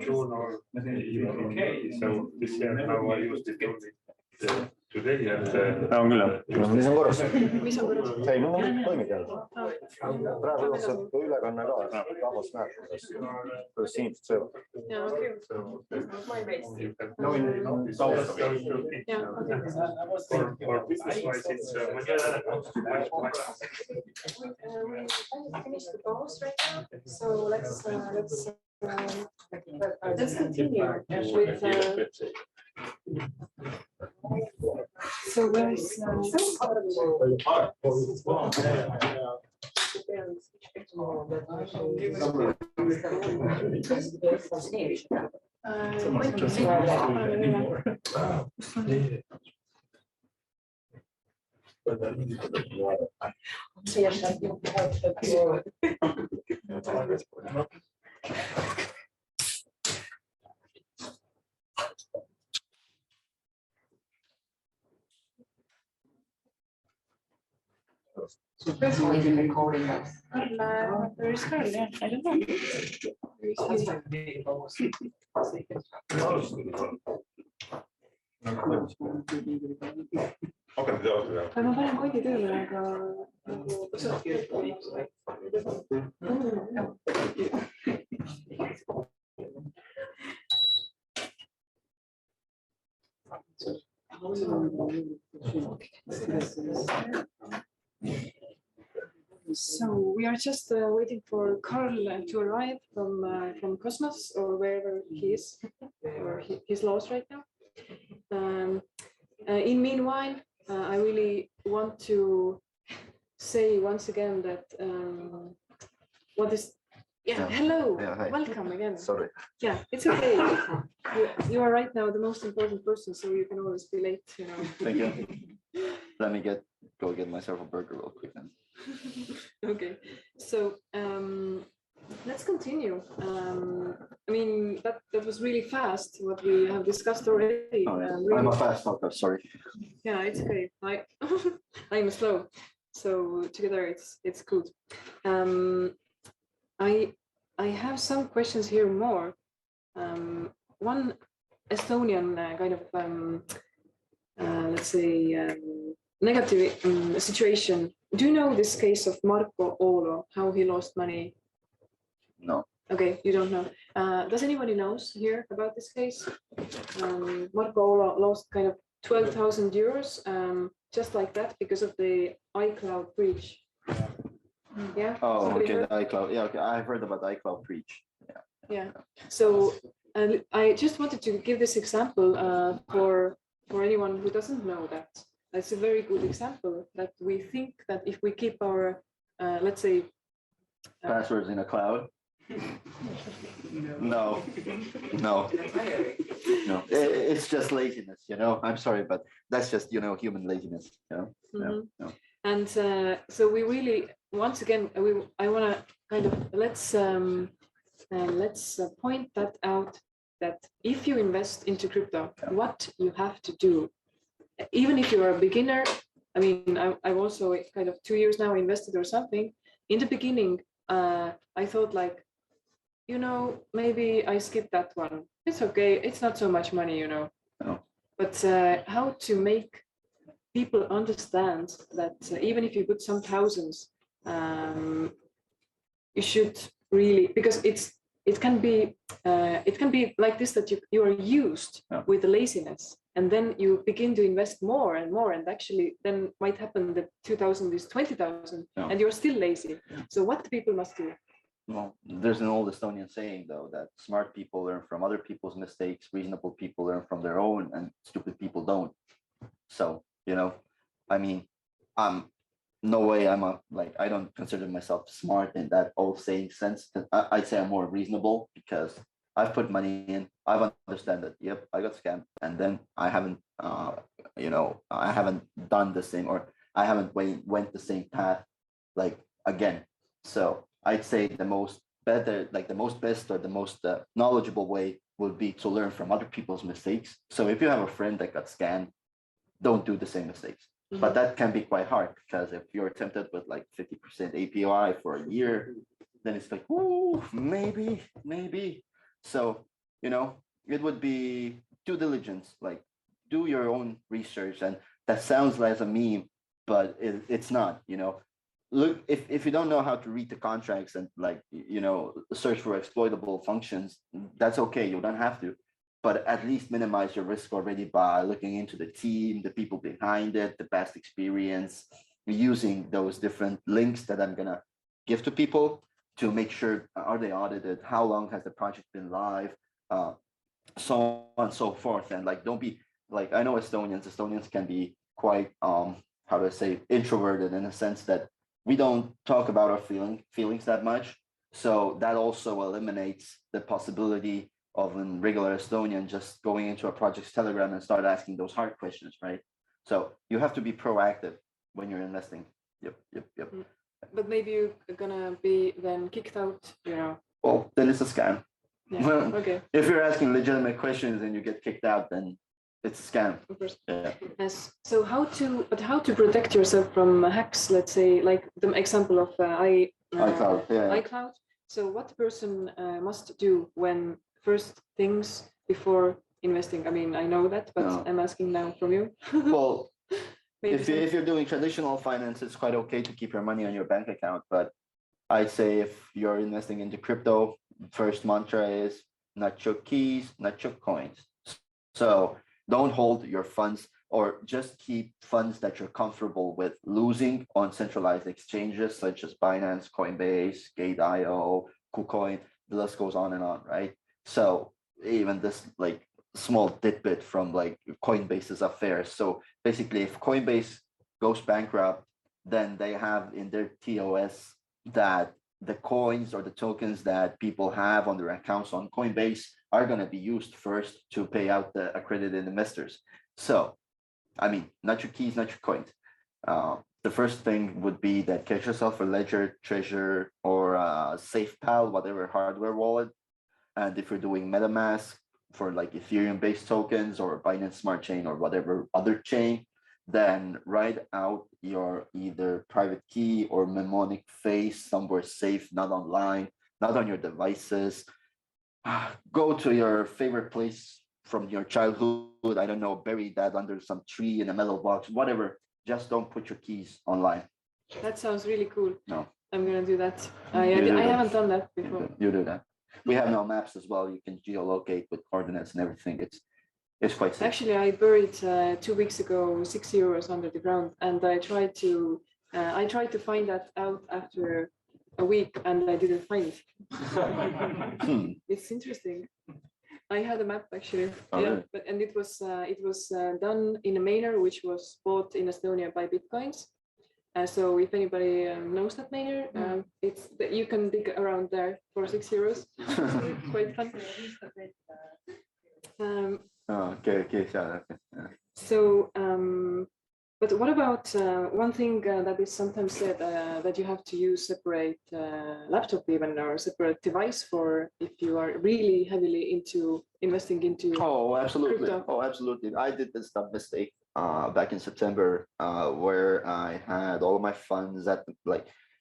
June or okay. So this year now I used it only today and on küll jah. mis on korras? mis on korras? ei no toimib jälle. praegu saab ülekanne ka, rahvas näeb, kuidas inimesed söövad. jaa, okei. for business wise it's We finished the boss right now, so let's continue with. So where is recording us. where is Karl? Yeah, I don't know. ma panen kodi tööle, aga so we are just waiting for Karl to arrive from Cosmos or wherever he is, or he's lost right now. In meanwhile, I really want to say once again that hello, welcome again. Sorry. Yeah, it's okay. You are right now the most important person, so you can always be late, you know. Thank you. Let me go get myself a burger real quick then. Okay, so let's continue. I mean, that was really fast what we have discussed already. Oh, yeah. Really, I'm a fast talker, sorry. yeah, it's okay. I'm slow, so together it's good. I have some questions here more. One Estonian kind of let's say negative situation. Do you know this case of Marko Olo, how he lost money? No. Okay, you don't know. Does anybody knows here about this case? Marko Olo lost kind of 12,000 euros just like that because of the iCloud breach. Yeah. Oh, Somebody okay, heard? the iCloud. Yeah, okay, I've heard about the iCloud breach. Yeah. Yeah. So I just wanted to give this example for anyone who doesn't know that. It's a very good example that we think that if we keep our, let's say, Passwords in a cloud. No. It's just laziness, you know. I'm sorry, but that's just, you know, human laziness, you know. Mm-hmm. No. And so we really, once again, I want to kind of let's point that out, that if you invest into crypto, what you have to do, even if you're a beginner. I mean, I've also kind of 2 years now invested or something. In the beginning, I thought like, you know, maybe I skip that one. It's okay. It's not so much money, you know. No. But how to make people understand that even if you put some thousands, you should really, because it can be like this, that you are used with the laziness. and then you begin to invest more and more, and actually then might happen that 2,000 is 20,000 and you're still lazy. So what people must do? Well, there's an old Estonian saying though that smart people learn from other people's mistakes, reasonable people learn from their own, and stupid people don't. So, I mean, no way I don't consider myself smart in that old saying sense. I'd say I'm more reasonable because I've put money in, I've understand that, yep, I got scammed, and then I haven't, I haven't done the same, or I haven't went the same path, like again. So I'd say the most best or the most knowledgeable way would be to learn from other people's mistakes. So if you have a friend that got scammed, don't do the same mistakes. But that can be quite hard because if you're tempted with like 50% API for a year, then it's like, oh, maybe. So, it would be due diligence, like do your own research. And that sounds like a meme, but it's not, Look, if you don't know how to read the contracts and search for exploitable functions, that's okay. You don't have to. But at least minimize your risk already by looking into the team, the people behind it, the past experience, using those different links that I'm gonna give to people to make sure, are they audited? How long has the project been live? So on and so forth. And don't be I know Estonians can be quite, how to say, introverted in a sense that we don't talk about our feelings that much. So that also eliminates the possibility of a regular Estonian just going into a project's Telegram and start asking those hard questions, right? So you have to be proactive when you're investing. Yep. But maybe you're gonna be then kicked out, Well, then it's a scam. Yeah. Okay. If you're asking legitimate questions and you get kicked out, then it's a scam. Of course. Yeah. Yes. So how to protect yourself from hacks? Let's say, like the example of iCloud. Yeah. iCloud. So what person must do when first things before investing? I mean, I know that, but No. I'm asking now from you. Well, Maybe if you're doing traditional finance, it's quite okay to keep your money on your bank account. But I'd say if you're investing into crypto, first mantra is not your keys, not your coins. So don't hold your funds, or just keep funds that you're comfortable with losing on centralized exchanges such as Binance, Coinbase, Gate.io, KuCoin. The list goes on and on, right? So even this small tidbit from Coinbase's affairs. So basically, if Coinbase goes bankrupt, then they have in their TOS that the coins or the tokens that people have on their accounts on Coinbase are going to be used first to pay out the accredited investors. So, I mean, not your keys, not your coins. The first thing would be that get yourself a Ledger, Treasure, or SafePal, whatever hardware wallet. And if you're doing MetaMask for Ethereum-based tokens or Binance Smart Chain or whatever other chain, then write out your either private key or mnemonic face somewhere safe, not online, not on your devices. Go to your favorite place from your childhood. I don't know, bury that under some tree in a metal box, whatever. Just don't put your keys online. that sounds really cool. No. I'm gonna do that. You I do that. haven't done that before. You do that. We have now maps as well. You can geolocate with coordinates and everything. It's quite safe. Actually, I buried 2 weeks ago 6 euros under the ground, and I tried to find that out after a week, and I didn't find it. It's interesting. I had a map actually. Oh, yeah, really? and it was done in a miner which was bought in Estonia by Bitcoins. So if anybody knows that miner, you can dig around there for 6 euros. Quite fun. Okay. So, but what about one thing that is sometimes said that you have to use separate laptop even or separate device for if you are really heavily into investing into Oh, absolutely. crypto? Oh, absolutely. I did this dumb mistake back in September where I had all my funds at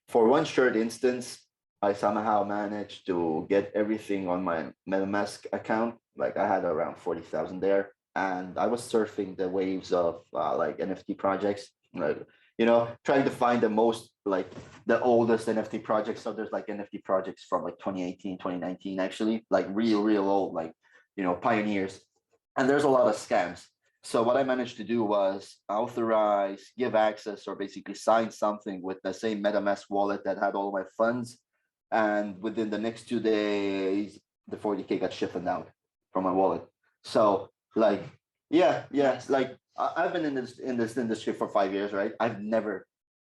for one short instance, I somehow managed to get everything on my MetaMask account. I had around 40,000 there, and I was surfing the waves of NFT projects, trying to find the most the oldest NFT projects. So there's NFT projects from 2018, 2019, actually, real old, pioneers. And there's a lot of scams. So what I managed to do was authorize, give access, or basically sign something with the same MetaMask wallet that had all my funds. And within the next 2 days, the 40K got shifted out from my wallet. So like, yeah, like I've been in this industry for 5 years, right? I've never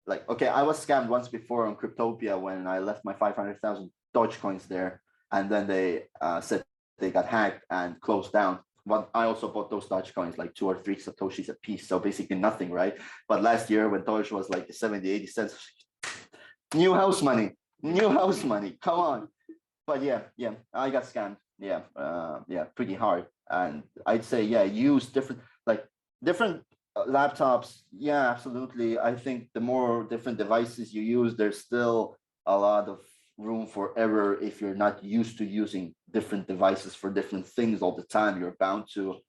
like, okay, I was scammed once before on Cryptopia when I left my 500,000 Dogecoins there, and then they said they got hacked and closed down. But I also bought those Dogecoins like 2 or 3 Satoshis a piece, so basically nothing, right? But last year when Doge was like 70, 80 cents, new house money, come on. But yeah, I got scammed. Yeah, pretty hard. And I'd say, yeah, use different laptops. Yeah, absolutely. I think the more different devices you use, there's still a lot of room for error. If you're not used to using different devices for different things all the time, you're bound to,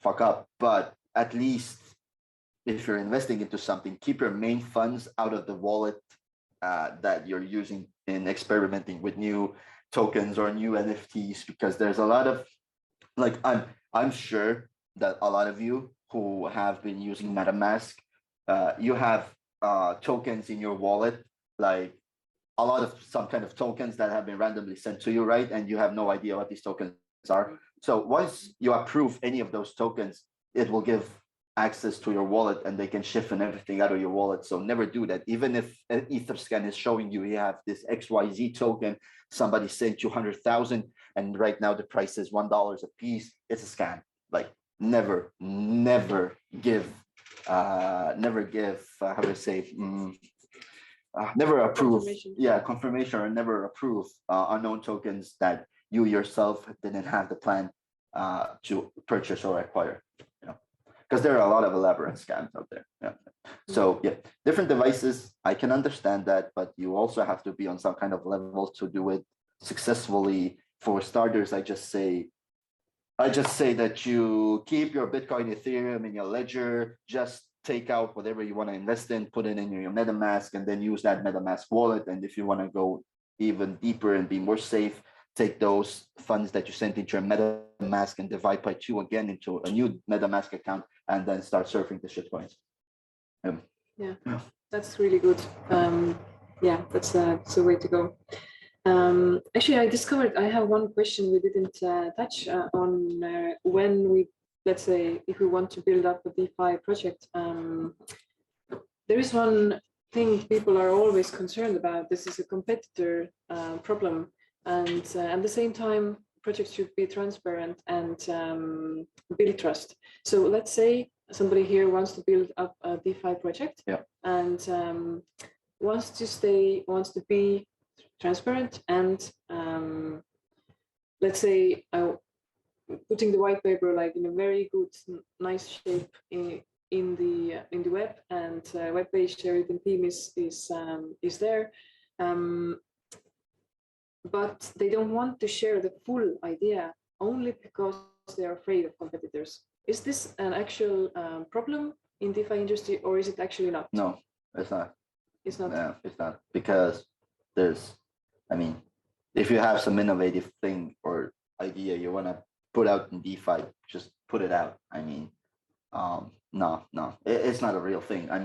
fuck up. But at least if you're investing into something, keep your main funds out of the wallet that you're using in experimenting with new tokens or new NFTs, because there's a lot of, like, I'm sure that a lot of you who have been using MetaMask, you have tokens in your wallet, like a lot of some kind of tokens that have been randomly sent to you, right? And you have no idea what these tokens are. So once you approve any of those tokens, it will give access to your wallet and they can shift and everything out of your wallet. So never do that. Even if an Etherscan is showing you have this XYZ token, somebody sent you 100,000 and right now the price is $1 a piece, it's a scam. Like never give, how do I say, never approve, confirmation or never approve unknown tokens that you yourself didn't have the plan to purchase or acquire, because there are a lot of elaborate scams out there. So yeah, different devices, I can understand that, but you also have to be on some kind of level to do it successfully. For starters, I just say that you keep your Bitcoin, Ethereum in your ledger, just take out whatever you want to invest in, put it in your MetaMask, and then use that MetaMask wallet. And if you want to go even deeper and be more safe, take those funds that you sent into your MetaMask and divide by 2 again into a new MetaMask account, and then start surfing the shitcoins. Yeah, that's really good. That's the way to go. Actually, I discovered I have one question we didn't touch on when we, let's say, if we want to build up a DeFi project. There is one thing people are always concerned about. This is a competitor problem. And at the same time, projects should be transparent and build trust. So let's say somebody here wants to build up a DeFi project, and wants to be transparent and let's say putting the white paper like in a very good, nice shape in the web, and web page everything theme is there. But they don't want to share the full idea only because they're afraid of competitors. Is this an actual problem in DeFi industry, or is it actually not? No, it's not. It's not. No, it's not, because if you have some innovative thing or idea you want to put out in DeFi, just put it out. No, it's not a real thing. I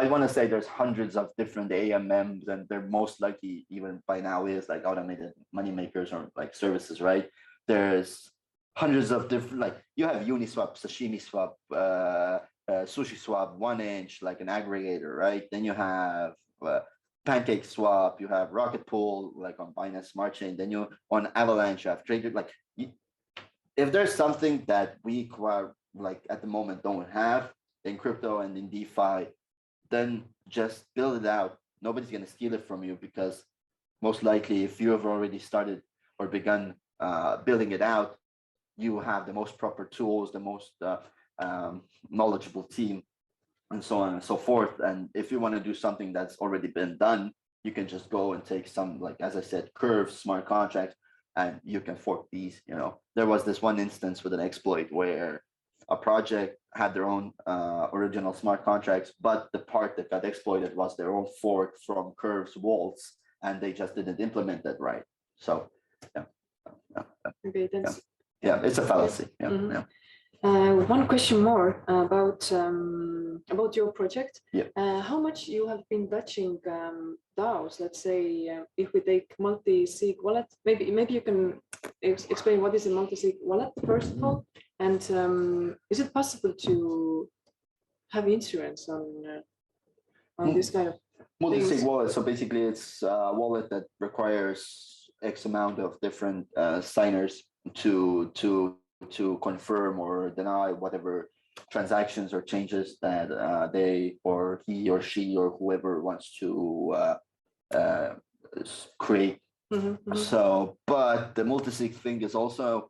want to say there's hundreds of different AMMs, and they're most likely even by now is like automated money makers or like services, right? There's hundreds of different, like you have Uniswap, Sashimi Swap, Sushi Swap, 1inch, like an aggregator, right? Then you have Pancake Swap, you have Rocket Pool, like on Binance Smart Chain. Then you on Avalanche, you have Trader. Like, if there's something that we like at the moment don't have in crypto and in DeFi, then just build it out. Nobody's gonna steal it from you, because most likely, if you have already started or begun building it out, you have the most proper tools, the most knowledgeable team, and so on and so forth. And if you want to do something that's already been done, you can just go and take some, like, as I said, curves, smart contracts, and you can fork these. There was this one instance with an exploit where a project had their own original smart contracts, but the part that got exploited was their own fork from Curve's vaults, and they just didn't implement that right. So Okay, that's it's a fallacy. One question more about your project. Yeah. How much you have been touching DAOs? Let's say if we take multi-sig wallet, maybe you can explain what is a multi-sig wallet first of all, and is it possible to have insurance on this kind of multi-sig things? wallet? So basically, it's a wallet that requires X amount of different signers to confirm or deny whatever transactions or changes that they or he or she or whoever wants to create. So, but the multi-sig thing is also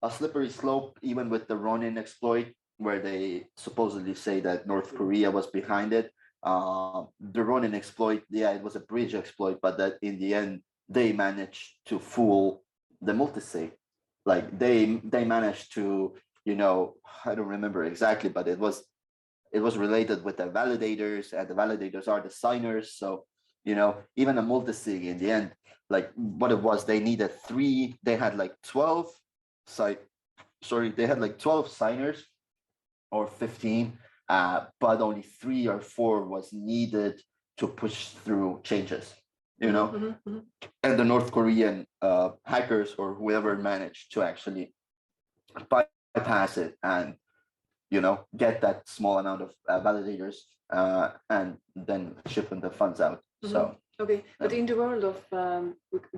a slippery slope, even with the Ronin exploit, where they supposedly say that North Korea was behind it. The Ronin exploit, yeah, it was a bridge exploit, but that in the end they managed to fool the multi-sig. Like they managed to, I don't remember exactly, but it was related with the validators, and the validators are the signers. So, even a multi-sig in the end, like what it was, they needed they had like 12 they had like 12 signers or 15, but only 3 or 4 was needed to push through changes, and the North Korean hackers or whoever managed to actually bypass it and get that small amount of validators and then shipping the funds out. So okay, but in the world of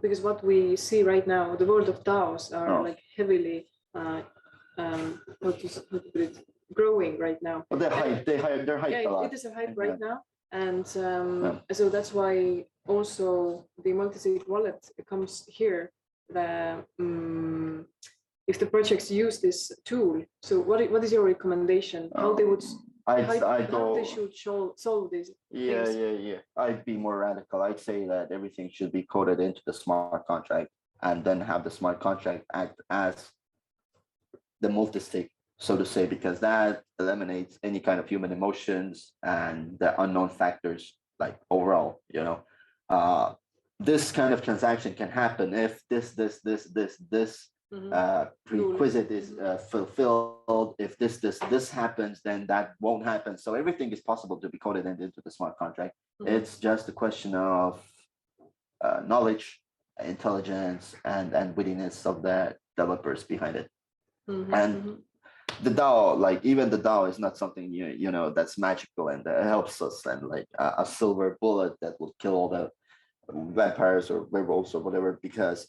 because what we see right now, the world of DAOs are like heavily how to put it, growing right now. well, they're hyped a lot. It is a hype right now, and so that's why also the multi-sig wallet comes here. If the projects use this tool, so what is your recommendation? How they would how they should solve these things? Yeah. I'd be more radical. I'd say that everything should be coded into the smart contract, and then have the smart contract act as the multi-sig, so to say, because that eliminates any kind of human emotions and the unknown factors, like overall, this kind of transaction can happen if this prerequisite is fulfilled. If this happens, then that won't happen. So everything is possible to be coded into the smart contract. It's just a question of knowledge, intelligence, and wittiness of the developers behind it. And the DAO, like even the DAO is not something that's magical and helps us, and like a silver bullet that will kill all the vampires or werewolves or whatever, because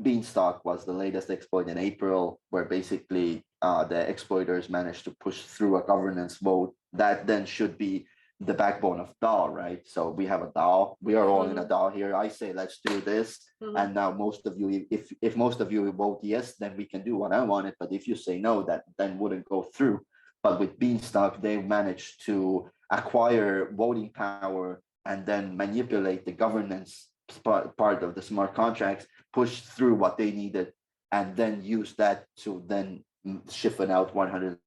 Beanstalk was the latest exploit in April, where basically the exploiters managed to push through a governance vote that then should be the backbone of DAO, right? So we have a DAO. We are all in a DAO here. I say, let's do this. And now most of you, if most of you vote yes, then we can do what I wanted. But if you say no, that then wouldn't go through. But with Beanstalk, they managed to acquire voting power and then manipulate the governance part of the smart contracts, push through what they needed, and then use that to then shift out $170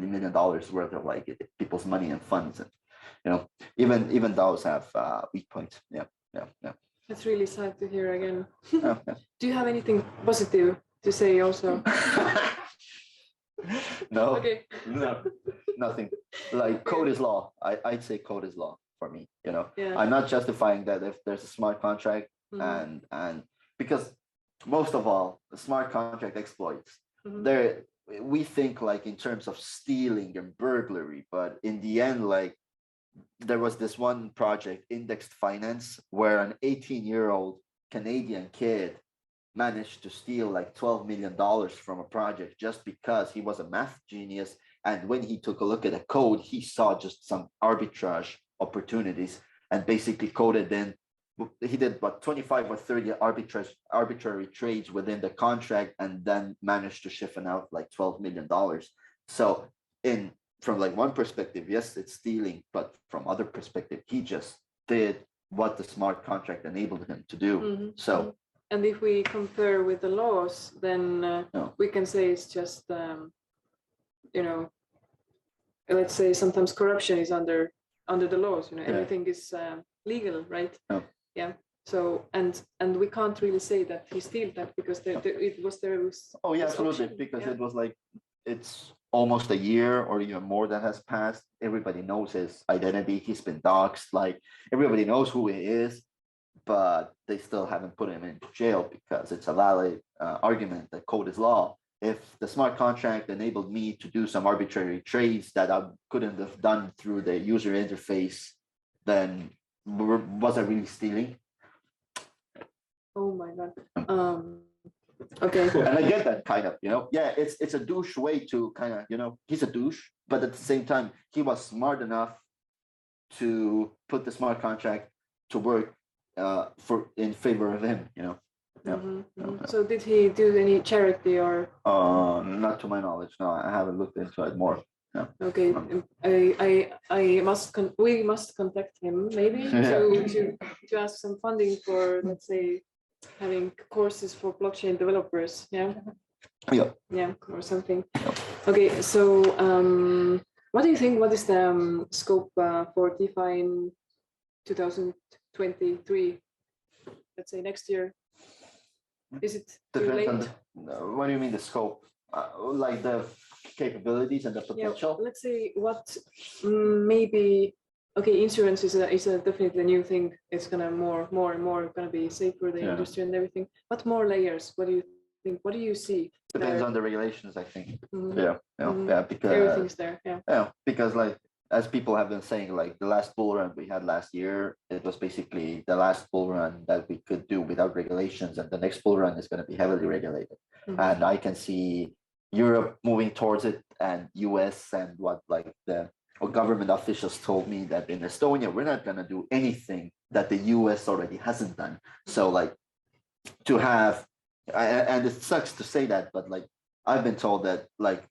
million worth of like people's money and funds. And even those have weak points. Yeah. That's really sad to hear again. Do you have anything positive to say also? No. Okay. No, nothing. Like code is law. I'd say code is law for me. Yeah. I'm not justifying that if there's a smart contract and because most of all the smart contract exploits, we think like in terms of stealing and burglary, but in the end, like there was this one project, Indexed Finance, where an 18-year-old Canadian kid managed to steal like $12 million from a project just because he was a math genius. And when he took a look at the code, he saw just some arbitrage opportunities and basically coded in. He did about 25 or 30 arbitrary trades within the contract and then managed to shift out like $12 million. So from like one perspective, yes, it's stealing, but from other perspective, he just did what the smart contract enabled him to do. So, and if we compare with the laws, then we can say it's just, let's say sometimes corruption is under the laws. Everything is legal, right? Yeah. So and we can't really say that he stole that because there was. Oh yeah, absolutely, because it was like it's almost a year or even more that has passed. Everybody knows his identity. He's been doxxed. Like everybody knows who he is, but they still haven't put him into jail because it's a valid argument that code is law. If the smart contract enabled me to do some arbitrary trades that I couldn't have done through the user interface, then was I really stealing? Oh my God. Okay. And I get that kind of, yeah, it's a douche way to kind of, he's a douche, but at the same time, he was smart enough to put the smart contract to work in favor of him, Yeah. So did he do any charity or? Not to my knowledge. No, I haven't looked into it more. No. Okay, we must contact him maybe to ask some funding for, let's say, having courses for blockchain developers. Yeah. Yeah, or something. Okay, so what do you think? What is the scope for DeFi in 2023? Let's say next year. Is it too late? What do you mean the scope? Like the capabilities and the potential? Yeah, let's say what maybe. Okay, insurance is a definitely a new thing. It's gonna more and more gonna be safe for the industry and everything. What more layers? What do you think? What do you see? Depends on the regulations, I think. Mm-hmm. Yeah, because everything's there. Yeah, because like as people have been saying, like the last bull run we had last year, it was basically the last bull run that we could do without regulations, and the next bull run is going to be heavily regulated. And I can see Europe moving towards it, and US, and what like the government officials told me that in Estonia we're not going to do anything that the US already hasn't done. So like to have, and it sucks to say that, but like I've been told that like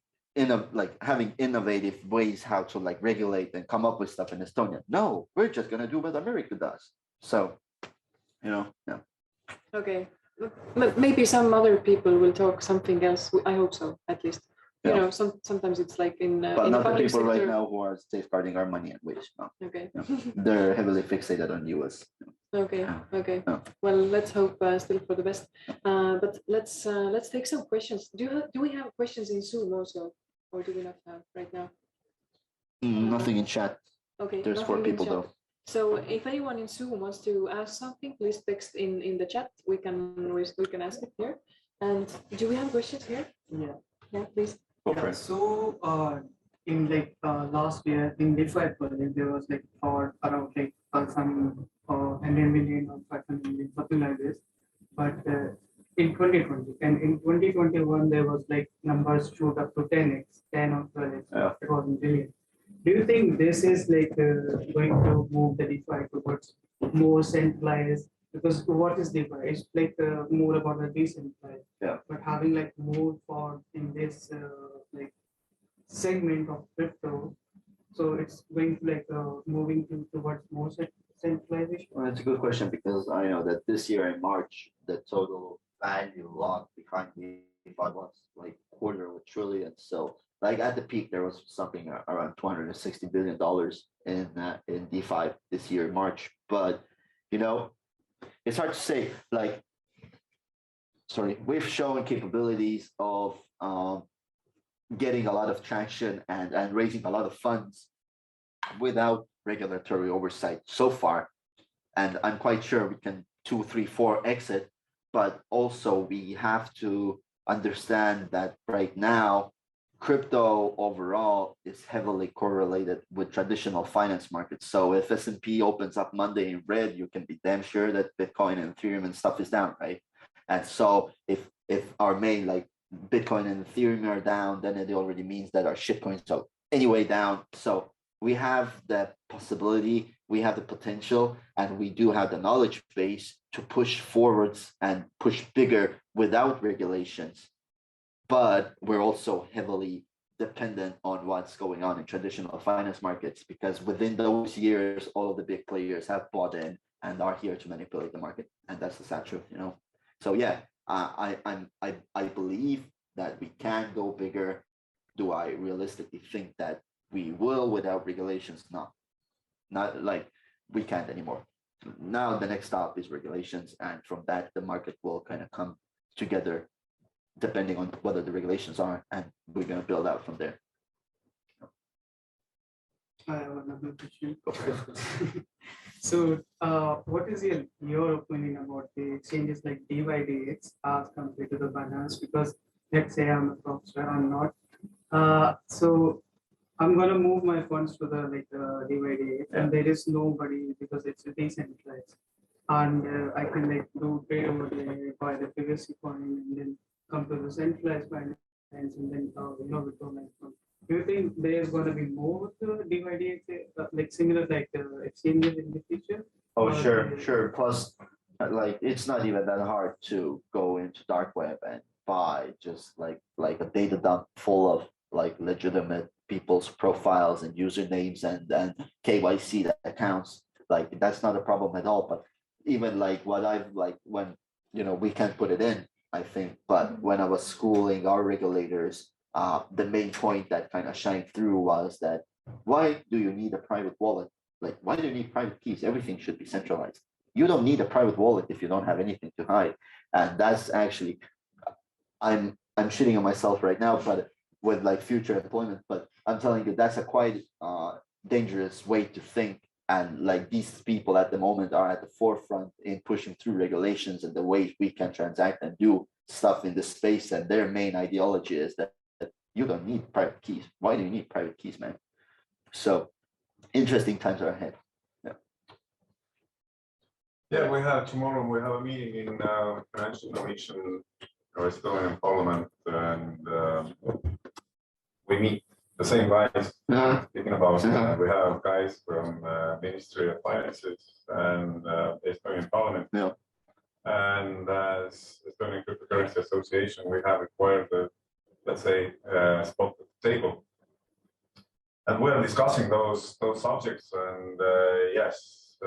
having innovative ways how to like regulate and come up with stuff in Estonia. No, we're just gonna do what America does. So, yeah. Okay, but maybe some other people will talk something else. I hope so, at least. Sometimes it's like in. But in not the people sector. right now who are safeguarding our money and wage. No. Okay. They're heavily fixated on US. Okay. Well, let's hope still for the best. But let's take some questions. Do we have questions in Zoom also, or do we not have right now? Nothing in chat. Okay. There's 4 people though. So if anyone in Zoom wants to ask something, please text in the chat. We can ask it here. And do we have questions here? Yeah, please. So in like last year in DeFi project, there was like for around like some 100 million or 500 million, something like this. But in 2020 and in 2021, there was like numbers shoot up to 10x, 10 or 12x. Yeah. It wasn't billion. Do you think this is like going to move the DeFi towards more centralized? Because what is DeFi? It's like more about the decentralized. Yeah. But having like more for in this like segment of crypto, so it's going to like moving towards more centralization. Well, that's a good question, because I know that this year in March, the total value locked behind the DeFi was like $250 billion. So like at the peak, there was something around $260 billion in DeFi this year in March. But it's hard to say. Like, we've shown capabilities of getting a lot of traction and raising a lot of funds without regulatory oversight so far. And I'm quite sure we can 2, 3, 4 exit, but also we have to understand that right now, crypto overall is heavily correlated with traditional finance markets. So if S&P opens up Monday in red, you can be damn sure that Bitcoin and Ethereum and stuff is down, right? And so if our main like Bitcoin and Ethereum are down, then it already means that our shitcoins are anyway down. So we have the possibility, we have the potential, and we do have the knowledge base to push forwards and push bigger without regulations. But we're also heavily dependent on what's going on in traditional finance markets, because within those years, all of the big players have bought in and are here to manipulate the market. And that's the sad truth, So yeah, I believe that we can go bigger. Do I realistically think that we will without regulations? No, not like we can't anymore. Now the next stop is regulations, and from that the market will kind of come together depending on whether the regulations are, and we're going to build out from there. I have another question. So, what is your opinion about the exchanges like DYDX as compared to the Binance? Because let's say I'm a professor, I'm not. So I'm gonna move my funds to the DYDX, and there is nobody because it's a decentralized, and I can do trade over there, buy the biggest coin, and then come to the centralized finance, and then withdraw my funds. Do you think there's going to be more DYDX, similar exchanges in the future? Oh, Or sure. Plus, it's not even that hard to go into dark web and buy just like a data dump full of legitimate people's profiles and usernames and KYC accounts. That's not a problem at all. But even what I've when we can't put it in, I think. But when I was schooling our regulators, the main point that kind of shined through was that why do you need a private wallet? Why do you need private keys? Everything should be centralized. You don't need a private wallet if you don't have anything to hide. And that's actually, I'm shitting on myself right now, but with future employment. But I'm telling you, that's a quite dangerous way to think. And these people at the moment are at the forefront in pushing through regulations and the ways we can transact and do stuff in this space. And their main ideology is that you don't need private keys. Why do you need private keys, man? So interesting times are ahead. Yeah, tomorrow we have a meeting in Financial Commission or Estonian Parliament, and we meet the same guys speaking about. We have guys from Ministry of Finances and Estonian Parliament. Yeah. And as Estonian Cryptocurrency Association, we have acquired the, let's say, spot at the table. And we're discussing those subjects. And yes,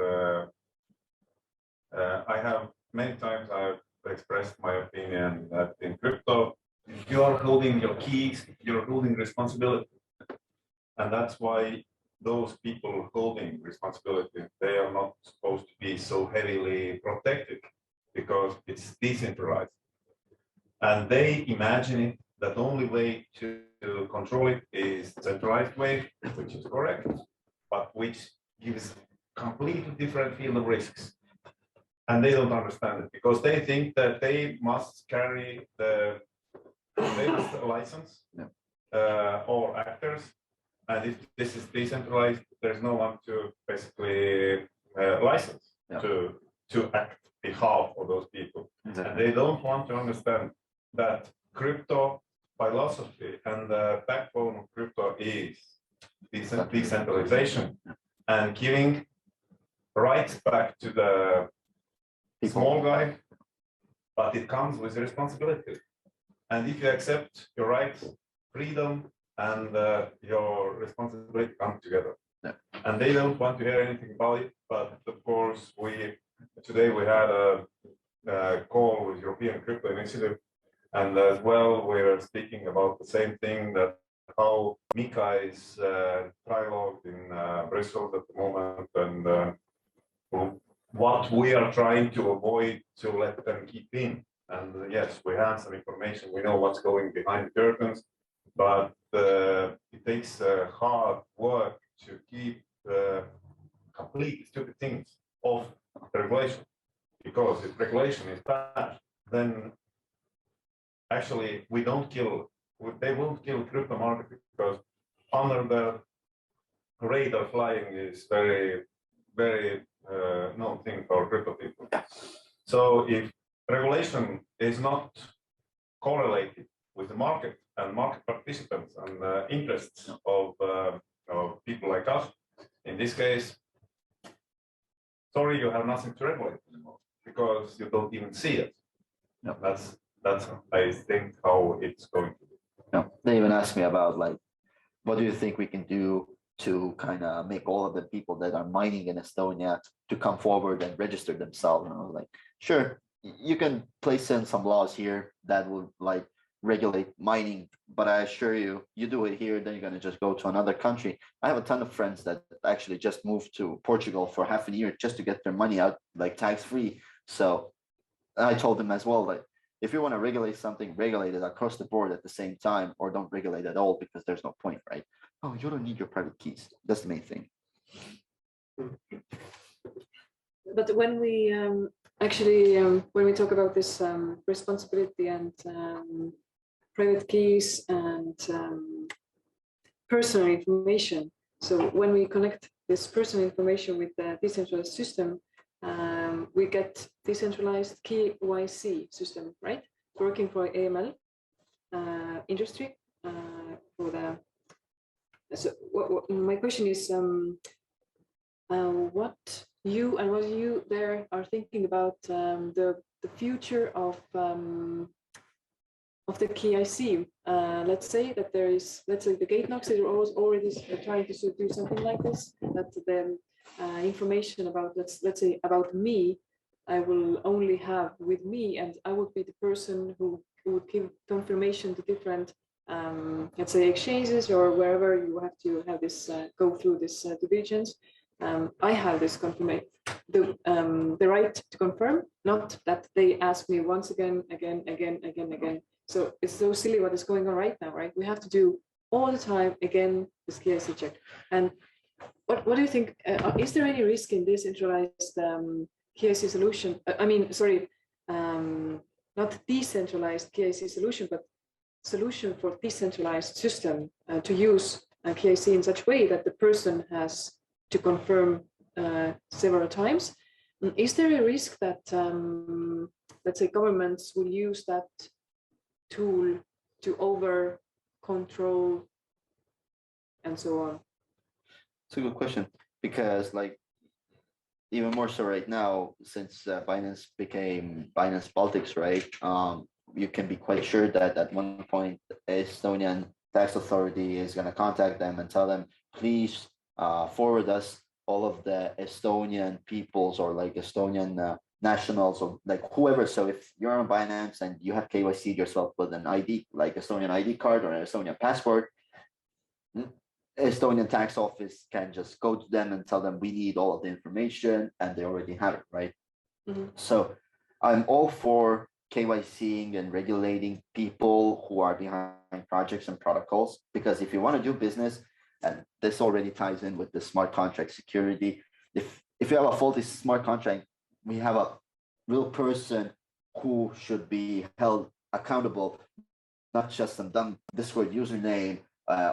I have many times I've expressed my opinion that in crypto, if you are holding your keys, you're holding responsibility. And that's why those people holding responsibility, they are not supposed to be so heavily protected because it's decentralized. And they imagine it that the only way to control it is centralized way, which is correct, but which gives completely different field of risks. And they don't understand it because they think that they must carry the famous license or actors. And if this is decentralized, there's no one to basically license to act behalf of those people. Exactly. And they don't want to understand that crypto philosophy and the backbone of crypto is decentralization and giving rights back to the small guy, but it comes with responsibility. And if you accept your rights, freedom, and your responsibility come together. Yeah. And they don't want to hear anything about it, but of course, today we had a call with European Crypto Initiative, and as well, we're speaking about the same thing, that how Mika is trilogued in Brussels at the moment, and what we are trying to avoid to let them keep in. And yes, we have some information, we know what's going behind the curtains, but it takes hard work to keep complete stupid things off regulation. Because if regulation is bad, then actually they won't kill crypto market, because under the radar flying is very, very known thing for crypto people. So if regulation is not correlated with the market and market participants and interests of people like us, in this case, sorry, you have nothing to regulate anymore because you don't even see it. No. That's I think how it's going to be. No, they even asked me about what do you think we can do to kind of make all of the people that are mining in Estonia to come forward and register themselves. And I was like, sure, you can place in some laws here that will regulate mining, but I assure you, you do it here, then you're going to just go to another country. I have a ton of friends that actually just moved to Portugal for half a year just to get their money out, tax free. So I told them as well, if you want to regulate something, regulate it across the board at the same time, or don't regulate at all because there's no point, right? Oh, you don't need your private keys. That's the main thing. But when we when we talk about this responsibility and private keys and personal information, so when we connect this personal information with the decentralized system, we get decentralized KYC system, right? Working for AML industry. So my question is, what you there are thinking about the future of the KIC? Let's say that there is, let's say the gate knocks are already trying to do something like this, that the information about, let's say about me, I will only have with me, and I would be the person who would give confirmation to different let's say exchanges or wherever you have to have this go through this due diligence. I have this confirmation, the right to confirm, not that they ask me once again. So it's so silly what is going on right now, right? We have to do all the time again this KIC check. And what do you think? Is there any risk in this centralized KIC solution? Not decentralized KIC solution, but solution for decentralized system to use KIC in such way that the person has to confirm several times. Is there a risk that, let's say, governments will use that tool to over control and so on? It's a good question, because like even more so right now, since Binance became Binance Baltics, right? You can be quite sure that at one point Estonian tax authority is going to contact them and tell them, please forward us all of the Estonian peoples or like Estonian nationals or like whoever. So if you're on Binance and you have KYC'd yourself with an ID, like Estonian ID card or an Estonian passport, Estonian tax office can just go to them and tell them we need all of the information, and they already have it, right? Mm-hmm. So I'm all for KYCing and regulating people who are behind projects and protocols, because if you want to do business, and this already ties in with the smart contract security, if you have a faulty smart contract, we have a real person who should be held accountable, not just some dumb Discord username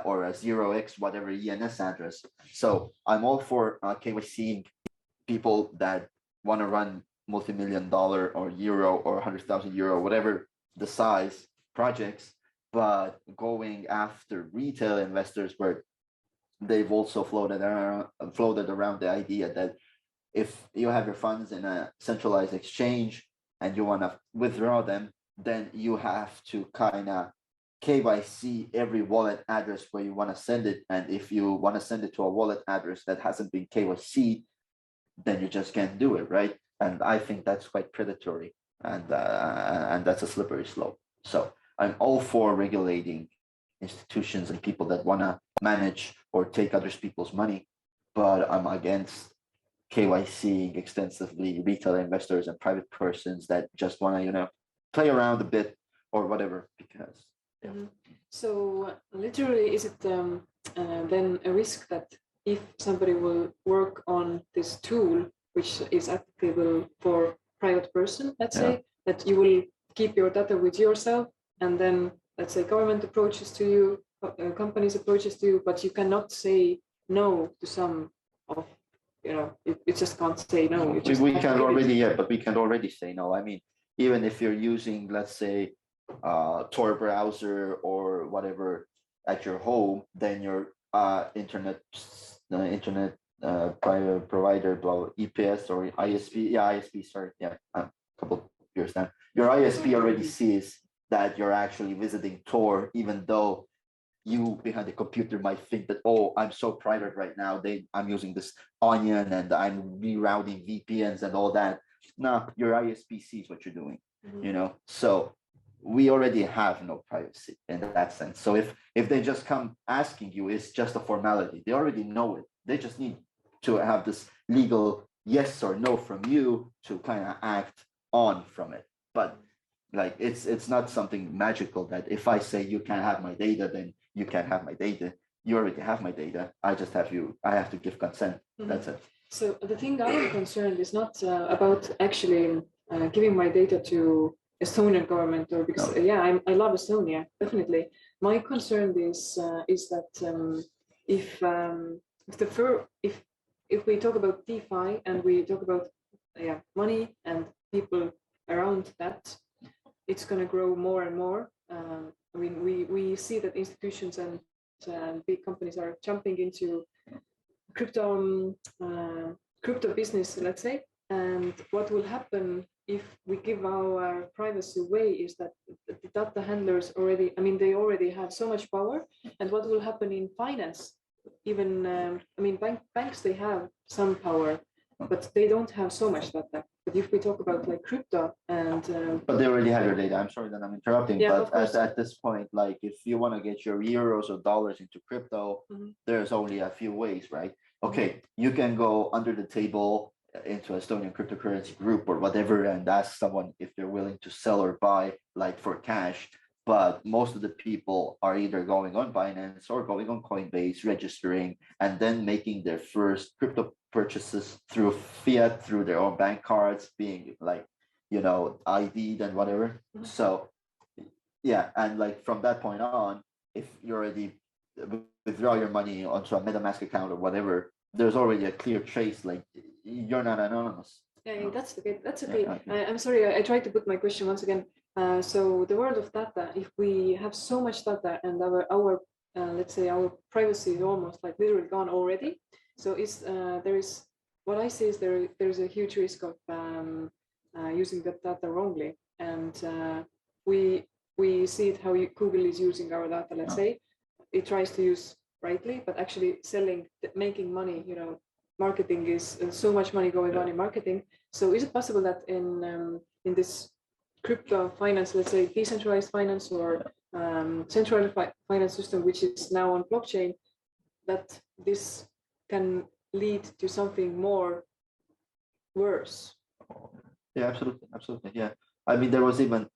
or a 0x whatever ENS address. So I'm all for KYCing people that want to run multi-million-dollar or euro or 100,000 euro, whatever the size projects, but going after retail investors where they've also floated around the idea that if you have your funds in a centralized exchange and you want to withdraw them, then you have to kind of KYC every wallet address where you want to send it. And if you want to send it to a wallet address that hasn't been KYC, then you just can't do it, right? And I think that's quite predatory, and that's a slippery slope. So I'm all for regulating institutions and people that want to manage or take other people's money, but I'm against KYCing extensively retail investors and private persons that just want to, play around a bit or whatever, because. Yeah. Mm-hmm. So literally, is it then a risk that if somebody will work on this tool, which is applicable for private person, let's say, that you will keep your data with yourself, and then let's say government approaches to you, companies approaches to you, but you cannot say no to some of, you just can't say no. We can already, but we can already say no. I mean, even if you're using, let's say, Tor browser or whatever at your home, then your internet private provider, EPS or ISP, ISP, sorry, a couple years down, your ISP already sees that you're actually visiting Tor, even though you behind the computer might think that, oh, I'm so private right now, I'm using this onion and I'm rerouting VPNs and all that. No, your ISP sees what you're doing, so we already have no privacy in that sense. So if they just come asking you, it's just a formality. They already know it. They just need to have this legal yes or no from you to kind of act on from it. But Like it's not something magical that if I say you can't have my data, then you can't have my data. You already have my data. I just have I have to give consent. That's it. So the thing I am concerned is not about actually giving my data to Estonian government, or because yeah, I love Estonia, definitely. My concern is that if we talk about DeFi and we talk about money and people around that, it's going to grow more and more. I mean, we see that institutions and big companies are jumping into crypto business, let's say. And what will happen if we give our privacy away is that the data handlers already, I mean, they already have so much power. And what will happen in finance? Even, I mean, banks, they have some power, but they don't have so much data. But if we talk about like crypto and but they already have your data. I'm sorry that I'm interrupting, yeah, but at this point, like if you want to get your euros or dollars into crypto, there's only a few ways, right? Okay, you can go under the table into Estonian cryptocurrency group or whatever and ask someone if they're willing to sell or buy like for cash. But most of the people are either going on Binance or going on Coinbase, registering, and then making their first crypto purchases through fiat, through their own bank cards, being like, you know, ID'd and whatever. So yeah, and like from that point on, if you already withdraw your money onto a MetaMask account or whatever, there's already a clear trace, like you're not anonymous. Yeah, that's okay. That's okay. I'm sorry, I tried to put my question once again. So the world of data, if we have so much data and our let's say our privacy is almost like literally gone already. So there is what I see is there's a huge risk of using that data wrongly, and we see it how Google is using our data. Let's say it tries to use rightly, but actually making money. You know, marketing is so much money going on in marketing. So is it possible that in this crypto finance, let's say decentralized finance or centralized finance system, which is now on blockchain, that this can lead to something more worse? Yeah, absolutely. Yeah, I mean there was even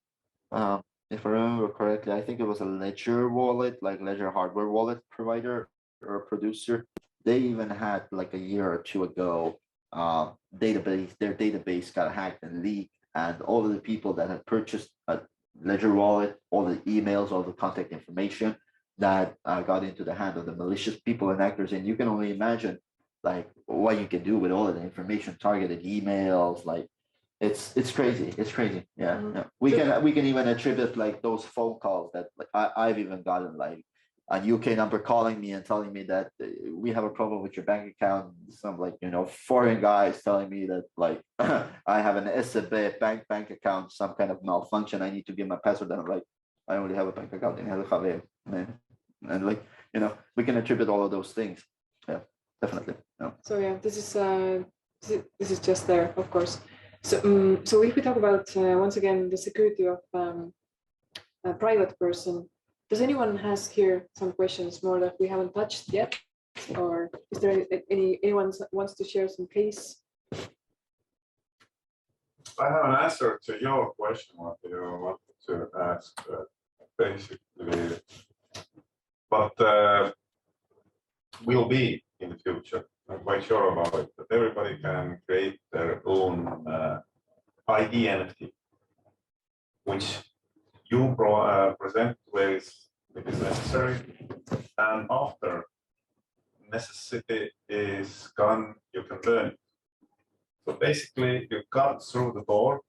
if I remember correctly, I think it was a Ledger wallet, like Ledger hardware wallet provider or producer. They even had like a year or two ago, their database got hacked and leaked, and all of the people that had purchased a Ledger wallet, all the emails, all the contact information that got into the hand of the malicious people and actors. And you can only imagine like what you can do with all of the information, targeted emails, like it's crazy. It's crazy. Yeah. We can even attribute like those phone calls that like I've even gotten like a UK number calling me and telling me that we have a problem with your bank account. Some like, you know, foreign guys telling me that like I have an SB bank account, some kind of malfunction. I need to give my password. And I'm like, I only have a bank account in Javier, man. And like, you know, we can attribute all of those things. Yeah, definitely. No. So yeah, this is just there, of course. So so if we talk about once again the security of a private person, does anyone has here some questions more that we haven't touched yet, or is there anyone wants to share some case? I have an answer to your question, what you wanted to ask, basically, but will be in the future. I'm quite sure about it, that everybody can create their own ID NFT, which you present where it is necessary, and after necessity is gone, you can learn it. So basically, you come through the door,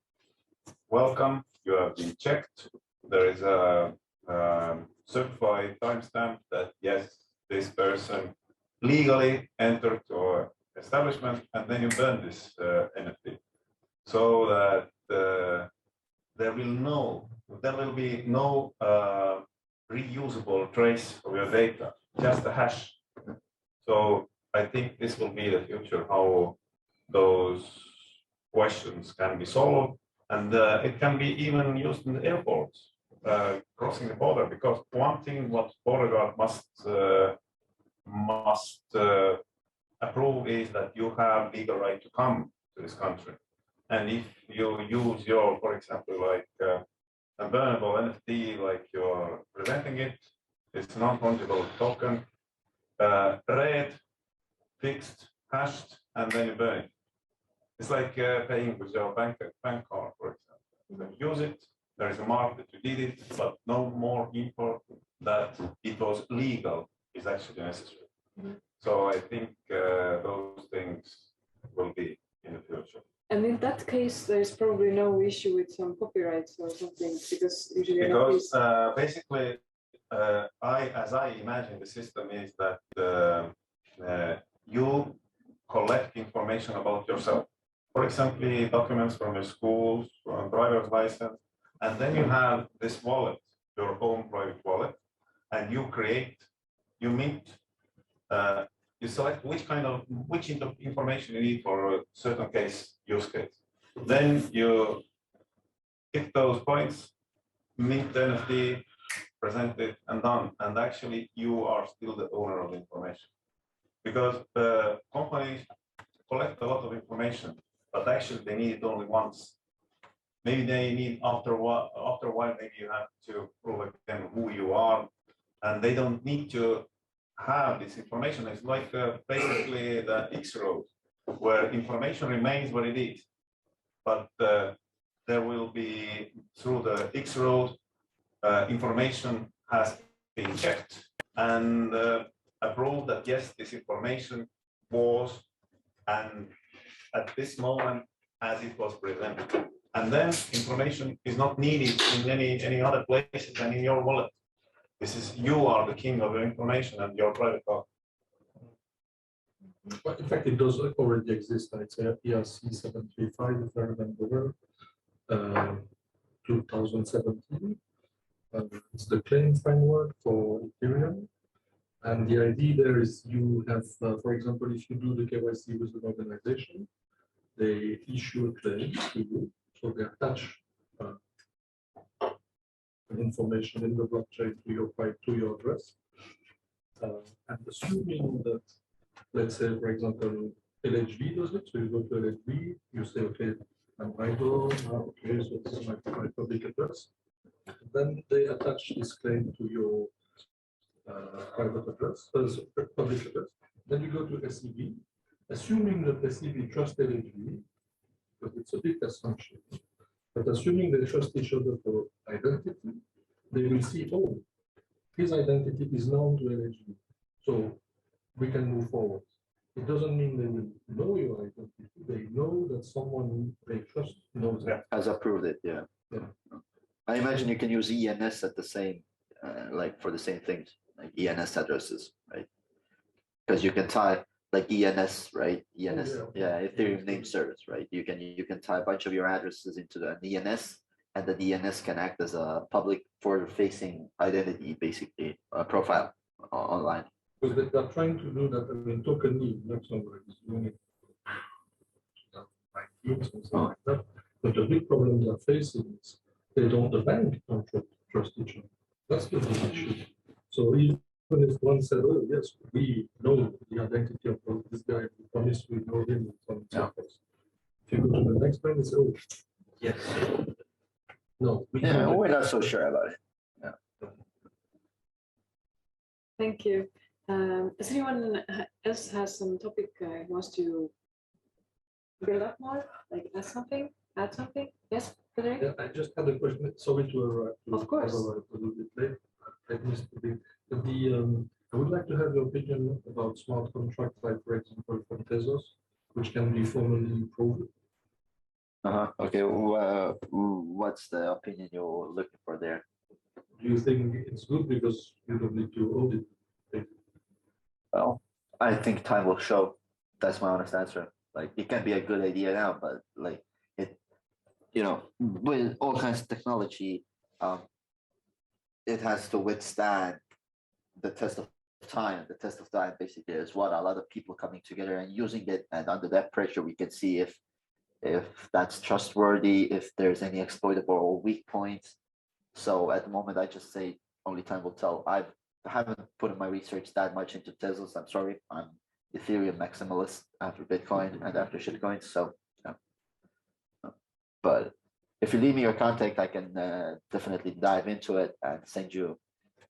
welcome, you have been checked, there is a certified timestamp that yes, this person legally entered your establishment, and then you burn this NFT, so that there will be no reusable trace of your data, just a hash. So I think this will be the future, how those questions can be solved, and it can be even used in the airports, crossing the border, because one thing what border guard must approve is that you have legal right to come to this country. And if you use your, for example, like burnable NFT, like you're presenting it. It's a non-fungible token, read, fixed, hashed, and then you burn it. It's like paying with your bank card, for example. You use it, there is a mark that you did it, but no more info that it was legal is actually necessary. So I think those things will be in the future. And in that case, there's probably no issue with some copyrights or something, because usually because basically, as I imagine the system is that you collect information about yourself. For example, documents from your schools, from driver's license, and then you have this wallet, your own private wallet, and you create, you mint, you select which information you need for a certain use case. Then you hit those points, mint the NFT, present it, and done. And actually, you are still the owner of the information, because companies collect a lot of information, but actually they need it only once. Maybe they need after a while, maybe you have to prove again who you are, and they don't need to have this information. It's like basically the X road, where information remains what it is, but there will be, through the X road, information has been checked and approved that yes, this information was, and at this moment as it was presented. And then information is not needed in any other places than in your wallet. This is, you are the king of your information and your private card. But in fact, it does already exist. It's a ERC 735, if I remember, 2017. It's the claim framework for Ethereum. And the idea there is you have, for example, if you do the KYC with an organization, they issue a claim to you. So they attach information in the blockchain to your address. And assuming that, let's say, for example, LHV does it, so you go to LHV, you say, okay, I'm idle, okay, so this is my public address. Then they attach this claim to your private address, public address. Then you go to SEB, assuming that SEB trusts LHV, because it's a big assumption, but assuming they trust each other for identity, they will see, oh, his identity is known to LHV, so we can move forward. It doesn't mean they will know your identity. They know that someone they trust knows it. Has approved it, yeah. I imagine you can use ENS at the same, like for the same things, like ENS addresses, right? Because you can tie like ENS, right? ENS, yeah, Ethereum name service, right? You can tie a bunch of your addresses into the ENS, and the ENS can act as a public forward-facing identity, basically a profile online. Because they're trying to do that. I mean, token need, Luxembourg is doing it. Something like that. But the big problem they're facing is the bank don't trust each other. That's the big issue. So even if one said, oh yes, we know the identity of this guy, we promise we know him, and so on and so forth. If you go to the next bank, they say, oh yes. No, we're not so sure about it. Yeah. Thank you. Does anyone else has some topic wants to build up more, like add something? Yes, Frederick? Yeah, I just had a question. Sorry to arrive. Of course. A little bit late. I missed a bit. I would like to have your opinion about smart contracts, like for example from Tezos, which can be formally improved. Okay. What's the opinion you're looking for there? Do you think it's good because you don't need to audit it? Well, I think time will show. That's my honest answer. Like, it can be a good idea now, but like it, with all kinds of technology, it has to withstand the test of time. The test of time basically is what a lot of people coming together and using it, and under that pressure, we can see if that's trustworthy, if there's any exploitable or weak points. So at the moment, I just say only time will tell. I haven't put in my research that much into Tezos. I'm sorry. I'm Ethereum maximalist after Bitcoin and after shitcoins. So, but if you leave me your contact, I can definitely dive into it and send you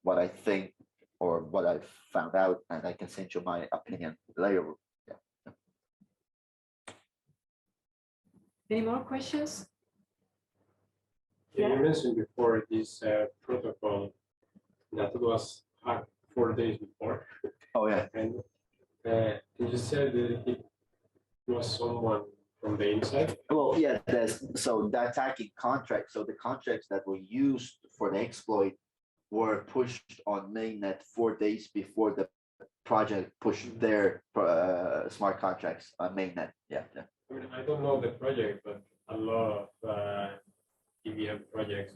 what I think or what I've found out, and I can send you my opinion later. Yeah. Any more questions? Yeah, you mentioned before this protocol that was hacked 4 days before. Oh yeah. And you said that it was someone from the inside. Well, yeah. So the attacking contract. So the contracts that were used for the exploit were pushed on mainnet 4 days before the project pushed their smart contracts on mainnet. Yeah. I mean, I don't know the project, but a lot of EVM projects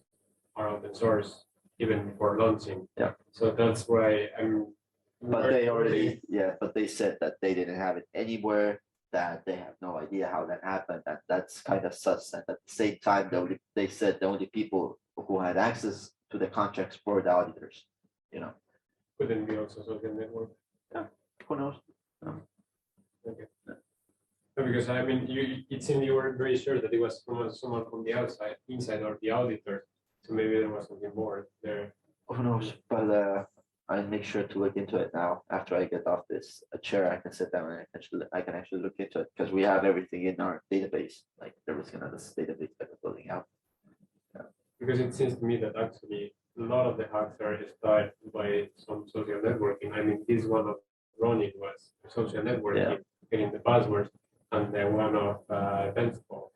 are open source even before launching. Yeah. So that's why I'm. But they already, but they said that they didn't have it anywhere, that they have no idea how that happened, and that's kind of sus. And at the same time, they said the only people who had access to the contracts were the auditors, Couldn't be also social network. Who knows? Okay. No, because I mean, it seemed you were very sure that it was someone from the outside, inside, or the auditor. So maybe there was something more there. Who knows? But I make sure to look into it now. After I get off this chair, I can sit down and I can actually look into it, because we have everything in our database, like everything on this database that we're building out. Because it seems to me that actually a lot of the hacks are started by some social networking. I mean, this one of Ronnie was social networking, getting the passwords, and then one of Benspol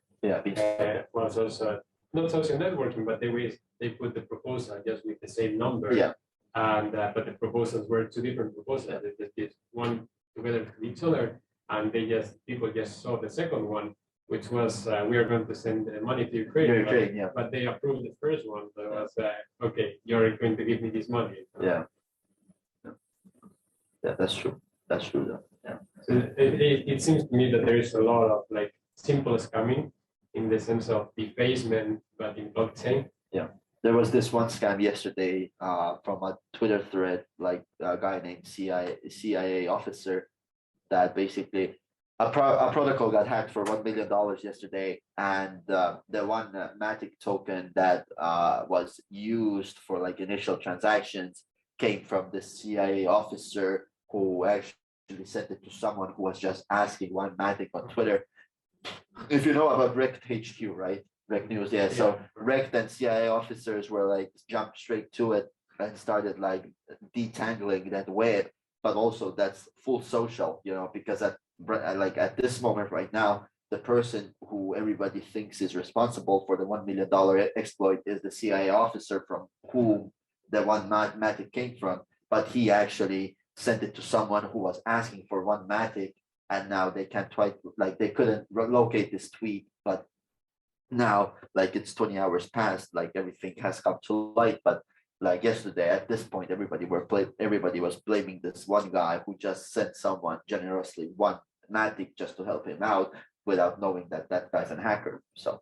was also not social networking, but they put the proposal just with the same number. Yeah. And but the proposals were two different proposals. They just did one together with each other, and people just saw the second one, which was we are going to send the money to Ukraine, but they approved the first one. So it was okay, you're going to give me this money. Yeah, that's true. That's true though. Yeah. So it seems to me that there is a lot of like simple scamming in the sense of defacement, but in blockchain. Yeah. There was this one scam yesterday from a Twitter thread, like a guy named CIA officer, that basically a protocol got hacked for $1 million yesterday, and the one Matic token that was used for like initial transactions came from the CIA officer who actually sent it to someone who was just asking one Matic on Twitter. If you know about Rect HQ, right? Rect News, yeah. So Rect and CIA officers were like jumped straight to it and started like detangling that web, but also that's full social, because at this moment right now, the person who everybody thinks is responsible for the $1 million exploit is the CIA officer from whom the one Matic came from, but he actually sent it to someone who was asking for one Matic, and now they can't they couldn't locate this tweet, but now like it's 20 hours past, like everything has come to light. But like yesterday at this point, everybody was blaming this one guy who just sent someone generously one Matic just to help him out without knowing that that guy's a hacker. So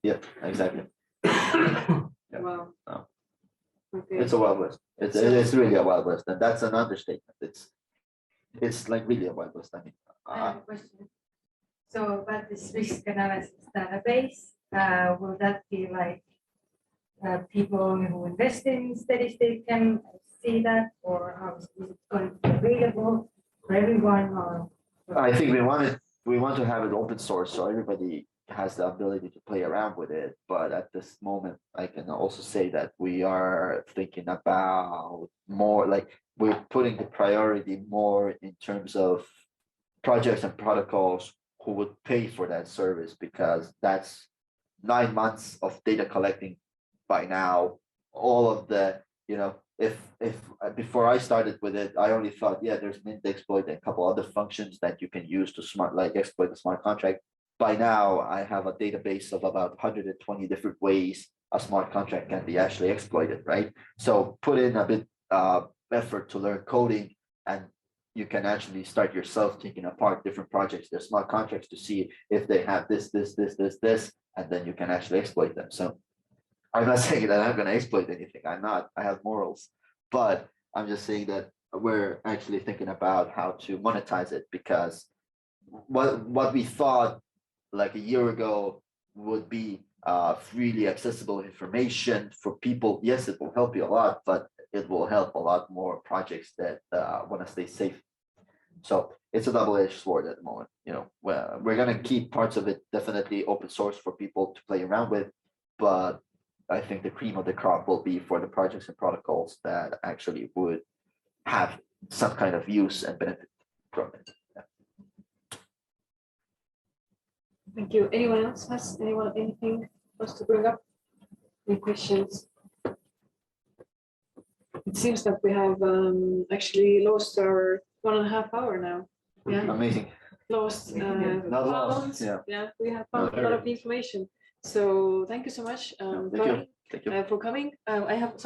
yeah, exactly. Wow. Okay. It's a Wild West. It's really a Wild West, and that's an understatement. It's like really a Wild West. I mean, I have a question. So about this risk analysis database, will that be like people who invest in steady state can see that, or how is it going to be available for everyone? Or I think we want to have it open source so everybody has the ability to play around with it. But at this moment, I can also say that we are thinking about more, like we're putting the priority more in terms of projects and protocols who would pay for that service, because that's 9 months of data collecting by now. All of the, if before I started with it, I only thought, there's mint exploit and a couple other functions that you can use to exploit the smart contract. By now, I have a database of about 120 different ways a smart contract can be actually exploited, right? So put in a bit effort to learn coding, and you can actually start yourself taking apart different projects, their smart contracts, to see if they have this, and then you can actually exploit them. So I'm not saying that I'm going to exploit anything. I'm not. I have morals, but I'm just saying that we're actually thinking about how to monetize it, because what we thought like a year ago would be freely accessible information for people. Yes, it will help you a lot, but it will help a lot more projects that want to stay safe. So it's a double-edged sword at the moment. You know, we're gonna keep parts of it definitely open source for people to play around with, but I think the cream of the crop will be for the projects and protocols that actually would have some kind of use and benefit from it. Thank you. Anyone else has anything else to bring up? Any questions? It seems that we have actually lost our 1.5 hours now. Yeah. Amazing. Lost. Not lost. Yeah. Yeah. We have found a lot of information. So thank you so much, Thank you. for coming. I have some